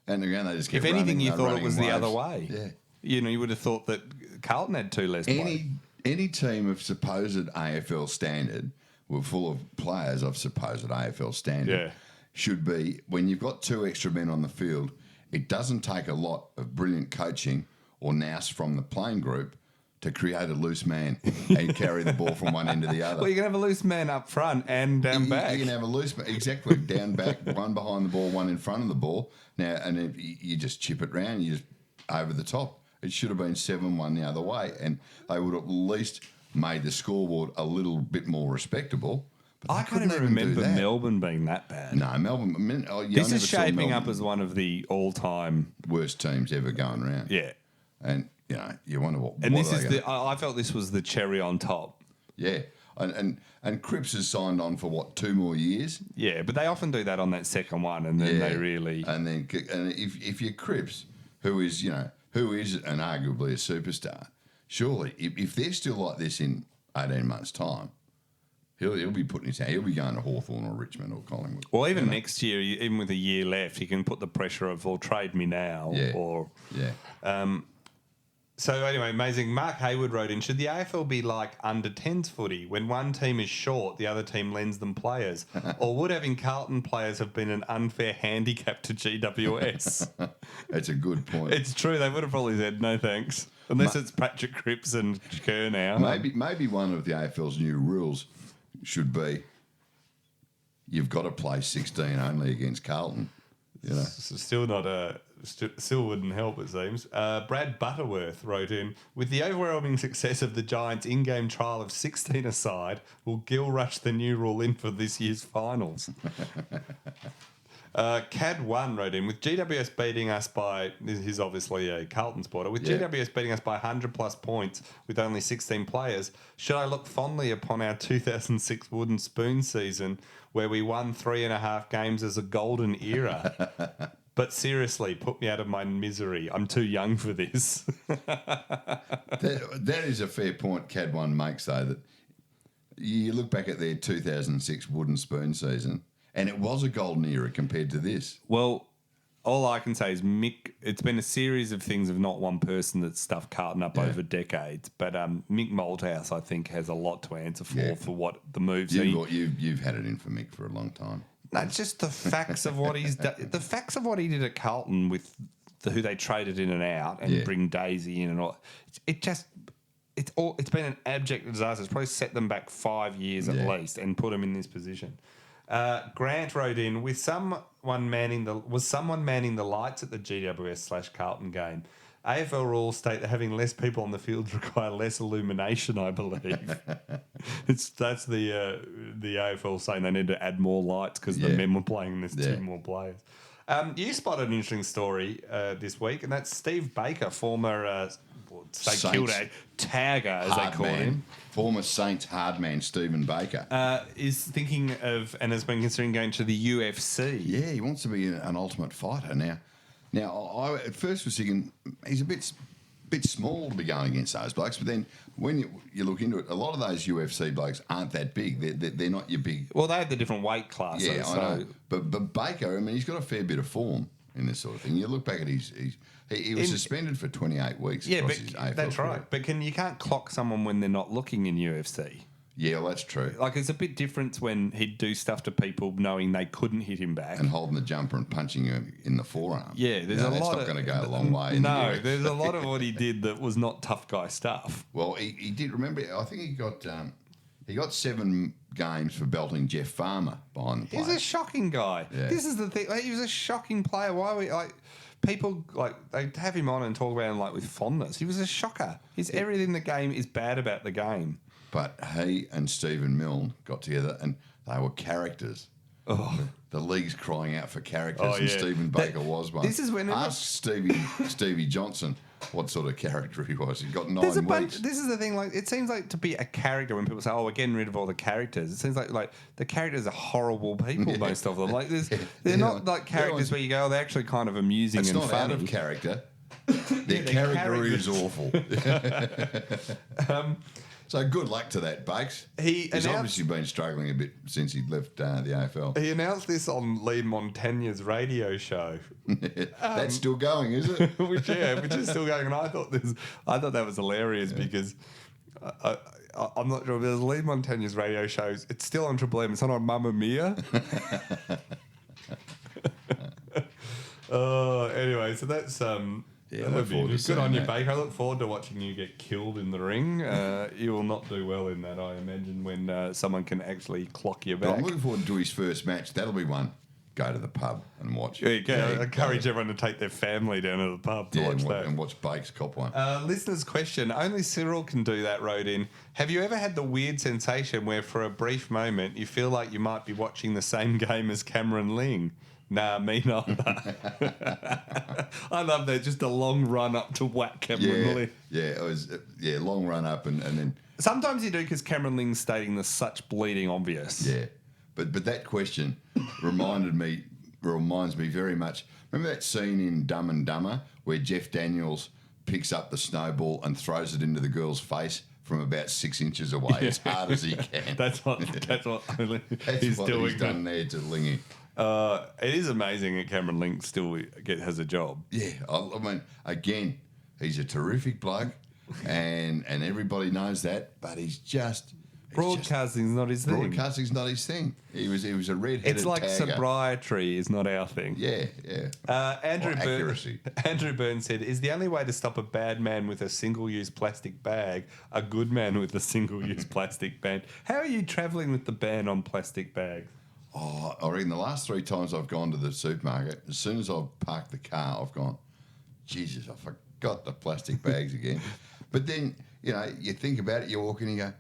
And again, they just kept If anything, running, you thought it was the waves. other way. Yeah. You would have thought that Carlton had 2 less players. Any team of supposed AFL standard were full of players of supposed AFL standard should be, when you've got 2 extra men on the field, it doesn't take a lot of brilliant coaching or nous from the playing group to create a loose man and carry the ball from one end to the other. Well, you can have a loose man up front and down back. You can have a loose man, exactly, down back, one behind the ball, one in front of the ball. Now, and if you just chip it round, you just over the top. It should have been 7-1 the other way, and they would have at least made the scoreboard a little bit more respectable. But I can't even remember Melbourne being that bad. No, Melbourne. This is shaping up as one of the all-time worst teams ever going around. Yeah, and you wonder what. And this is I felt this was the cherry on top. Yeah, and Cripps has signed on for 2 more years. Yeah, but they often do that on that second one, and then they really. And if you're Cripps, who is an arguably a superstar, surely if they're still like this in 18 months' time, he'll be putting his hand. He'll be going to Hawthorn or Richmond or Collingwood. Well, even next year, even with a year left, he can put the pressure of, well, trade me now. So anyway, amazing. Mark Hayward wrote in, should the AFL be like under 10s footy? When one team is short, the other team lends them players. Or would having Carlton players have been an unfair handicap to GWS? That's a good point. It's true. They would have probably said, no thanks. Unless it's Patrick Cripps and Kerr now. Maybe one of the AFL's new rules should be you've got to play 16 only against Carlton. Still not a... Still wouldn't help, it seems. Brad Butterworth wrote in, with the overwhelming success of the Giants' in-game trial of 16 aside, will Gill rush the new rule in for this year's finals? Cad1 wrote in, with GWS beating us by, he's obviously a Carlton supporter, with GWS beating us by 100-plus points with only 16 players, should I look fondly upon our 2006 wooden spoon season where we won 3.5 games as a golden era? But seriously, put me out of my misery. I'm too young for this. That is a fair point Cad1 makes, though, that you look back at their 2006 wooden spoon season, and it was a golden era compared to this. Well, all I can say is Mick, it's been a series of things of not one person that's stuffed Carlton up over decades, but Mick Malthouse, I think, has a lot to answer for what the moves are. You've had it in for Mick for a long time. No, it's just the facts of what he's done. The facts of what he did at Carlton with who they traded in and out and bring Daisy in and all. It's been an abject disaster. It's probably set them back 5 years at least and put them in this position. Grant wrote in, with someone someone manning the lights at the GWS/Carlton game? AFL rules state that having less people on the field require less illumination, I believe. That's the AFL saying they need to add more lights because the men were playing and there's two more players. You spotted an interesting story this week, and that's Steve Baker, former St Kilda tagger, as they call him. Former Saints hard man Stephen Baker. Is thinking of and has been considering going to the UFC. Yeah, he wants to be an ultimate fighter now. Now, I at first was thinking he's a bit small to be going against those blokes, but then when you look into it, a lot of those UFC blokes aren't that big. They're not your big... Well, they have the different weight classes. Yeah, I know. But Baker, I mean, he's got a fair bit of form in this sort of thing. You look back at he was suspended for 28 weeks. Yeah, across his AFL that's career. right. But you can't clock someone when they're not looking in UFC. Yeah, well, that's true. Like, it's a bit different when he'd do stuff to people knowing they couldn't hit him back. And holding the jumper and punching him in the forearm. Yeah, there's a lot that's not going to go a long way. No, there's a lot of what he did that was not tough guy stuff. Well, he did. Remember, I think he got 7 games for belting Jeff Farmer behind the plate. He's a shocking guy. Yeah. This is the thing. Like, he was a shocking player. Why are we like... People, like, they have him on and talk about him, like, with fondness. He was a shocker. Everything in the game is bad about the game. But he and Stephen Milne got together and they were characters. Oh. The league's crying out for characters, and Stephen Baker was one. This is when... Ask Stevie Johnson what sort of character he was. He got 9 weeks. This is the thing, like, it seems like to be a character when people say, oh, we're getting rid of all the characters. It seems like the characters are horrible people, most of them. Like, they're not like characters where you go, oh, they're actually kind of amusing and funny. It's not out of character. Their character is awful. So good luck to that, Bakes. He's obviously been struggling a bit since he left the AFL. He announced this on Lee Montagne's radio show. That's still going, is it? which is still going. And I thought that was hilarious because I'm not sure if there's Lee Montagne's radio shows. It's still on Triple M. It's not on Mamma Mia. Anyway, so that's Yeah, good on you, Baker. I look forward to watching you get killed in the ring. You will not do well in that, I imagine, when someone can actually clock you back. But I'm looking forward to his first match. That'll be one. Go to the pub and watch. I encourage everyone to take their family down to the pub to watch that. And watch Bakes cop one. Listener's question. Only Cyril can do that, wrote in. Have you ever had the weird sensation where for a brief moment you feel like you might be watching the same game as Cameron Ling? Nah, me neither. I love that. Just a long run up to whack Cameron Ling. Yeah, it was. Long run up and then. Sometimes you do because Cameron Ling's stating the such bleeding obvious. Yeah, but that question reminds me very much. Remember that scene in Dumb and Dumber where Jeff Daniels picks up the snowball and throws it into the girl's face from about 6 inches away as hard as he can. That's what he's doing. He's done there to Lingy. It is amazing that Cameron Ling still has a job. Yeah, I mean, again, he's a terrific bloke, and everybody knows that. But broadcasting's not his thing. Broadcasting's not his thing. He was a red-headed It's like tagger. sobriety is not our thing. Yeah. Andrew Burns said, "Is the only way to stop a bad man with a single-use plastic bag a good man with a single-use plastic bag?" How are you travelling with the ban on plastic bags? Oh, I reckon the last 3 times I've gone to the supermarket, as soon as I've parked the car, I've gone, Jesus, I forgot the plastic bags again. But then, you think about it, you walk in and you go,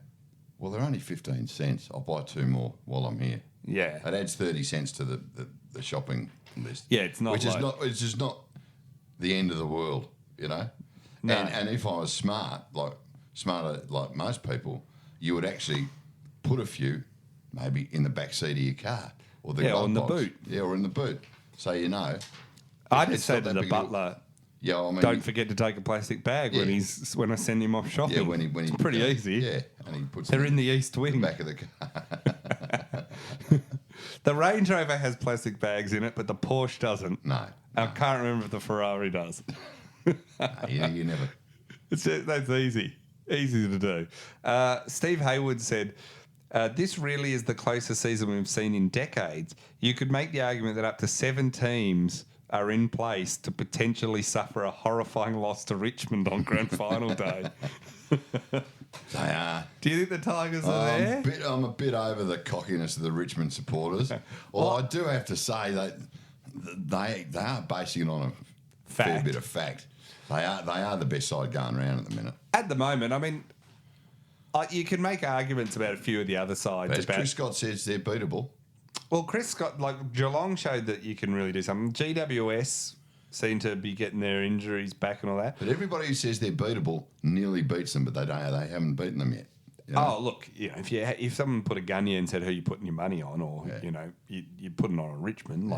well, they're only 15 cents. I'll buy 2 more while I'm here. Yeah. It adds 30 cents to the shopping list. Yeah, it's not it's just not the end of the world, No. And if I was smarter like most people, you would actually put a few maybe in the back seat of your car or the glove box. Boot. Yeah, or in the boot. So I just say to the butler, don't forget to take a plastic bag when I send him off shopping. Yeah, when he it's pretty easy. Yeah, and he puts They're in the east wing. Back of the car. The Range Rover has plastic bags in it, but the Porsche doesn't. No. I can't remember if the Ferrari does. You never. That's easy to do. Steve Hayward said, this really is the closest season we've seen in decades. You could make the argument that up to 7 teams are in place to potentially suffer a horrifying loss to Richmond on grand final day. They are. Do you think the Tigers are there? I'm a bit over the cockiness of the Richmond supporters. Although I do have to say that They are basing it on a fair bit of fact. They are the best side going around at the minute. At the moment, I mean, you can make arguments about a few of the other sides. As Chris Scott says, they're beatable. Well, Chris Scott, like Geelong showed that you can really do something. GWS seem to be getting their injuries back and all that. But everybody who says they're beatable nearly beats them, but they haven't beaten them yet. You know? Oh, look, if someone put a gun here and said who you putting your money on, or you're putting on Richmond,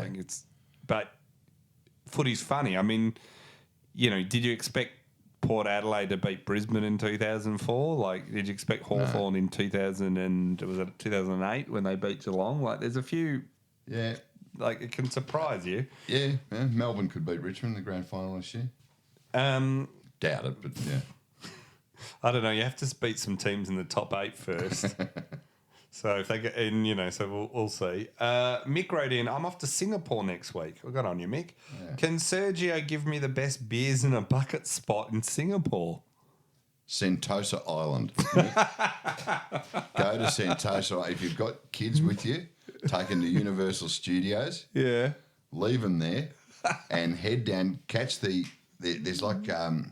but footy's funny. I mean, did you expect Port Adelaide to beat Brisbane in 2004? Like, did you expect Hawthorn in 2008 when they beat Geelong? Like, there's a few. Yeah. Like, it can surprise you. Yeah. Melbourne could beat Richmond in the grand final this year. Doubt it, but yeah. I don't know. You have to beat some teams in the top 8 first. So if they get in, so we'll see. Mick wrote in, I'm off to Singapore next week. Well, good on you, Mick. Yeah. Can Sergio give me the best beers in a bucket spot in Singapore? Sentosa Island. Go to Sentosa. If you've got kids with you, take them to Universal Studios. Yeah. Leave them there and head down, catch there's like a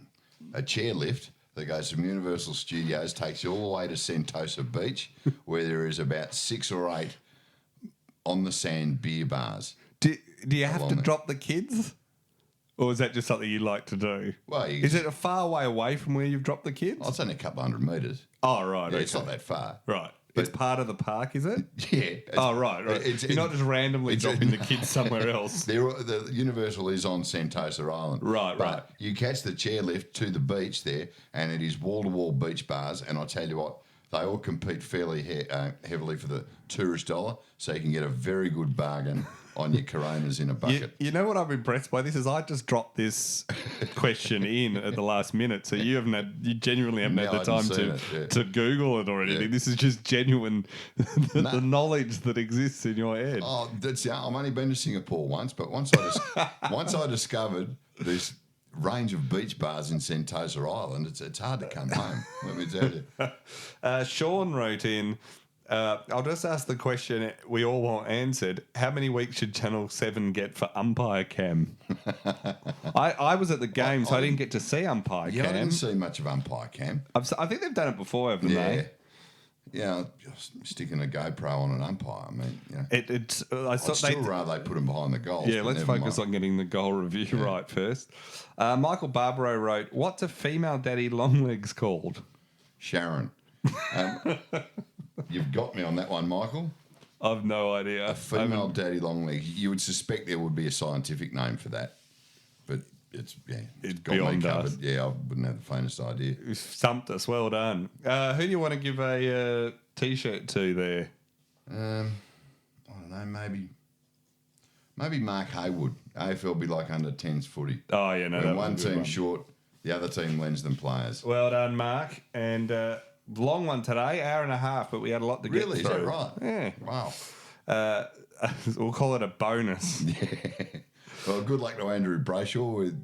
chairlift that goes from Universal Studios, takes you all the way to Sentosa Beach, where there is about 6 or 8 on the sand beer bars. Do you have to drop the kids? Or is that just something you like to do? Well, is it a far way away from where you've dropped the kids? Oh, it's only a couple 100 metres. Oh, right. Yeah, okay. It's not that far. Right. But it's part of the park, is it? Yeah. Oh, right. You're not just randomly dropping the kids somewhere else. The Universal is on Sentosa Island. Right. You catch the chairlift to the beach there, and it is wall-to-wall beach bars, and I tell you what, they all compete fairly heavily for the tourist dollar, so you can get a very good bargain on your Coronas in a bucket. You know what I'm impressed by? This is I just dropped this question in at the last minute, so you genuinely haven't had the time to Google it or anything. Yeah. This is just genuine the knowledge that exists in your head. Oh, I've only been to Singapore once, but once I discovered this range of beach bars in Sentosa Island, it's hard to come home. Let me tell you. Sean wrote in. I'll just ask the question we all want answered. How many weeks should Channel 7 get for umpire cam? I was at the game, so I didn't get to see umpire cam. I didn't see much of umpire cam. I think they've done it before, haven't they? Yeah, just sticking a GoPro on an umpire. I mean, I'd still rather they put them behind the goals. Yeah, let's focus on getting the goal review right first. Michael Barbaro wrote, what's a female daddy longlegs called? Sharon. You've got me on that one, Michael. I've no idea. A female daddy long leg. You would suspect there would be a scientific name for that, but it's got beyond me covered. us. Yeah, I wouldn't have the faintest idea. You stumped us. Well done. Who do you want to give a T-shirt to there? I don't know. Maybe Mark Haywood. AFL be like under 10s footy. Oh yeah, no. When one team short, the other team lends them players. Well done, Mark. And long one today, hour and a half, but we had a lot to get through. Really? Is that right? Yeah. Wow. We'll call it a bonus. Yeah. Well, good luck to Andrew Brayshaw with,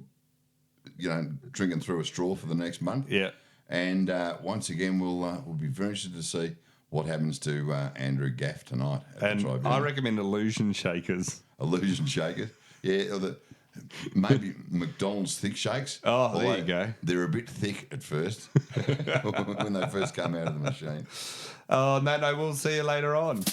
drinking through a straw for the next month. Yeah. And once again, we'll be very interested to see what happens to Andrew Gaff tonight at the Tribunal. I recommend Illusion Shakers. Illusion Shakers. Yeah, or maybe McDonald's thick shakes. Oh, there you go. They're a bit thick at first when they first come out of the machine. Oh, no, we'll see you later on.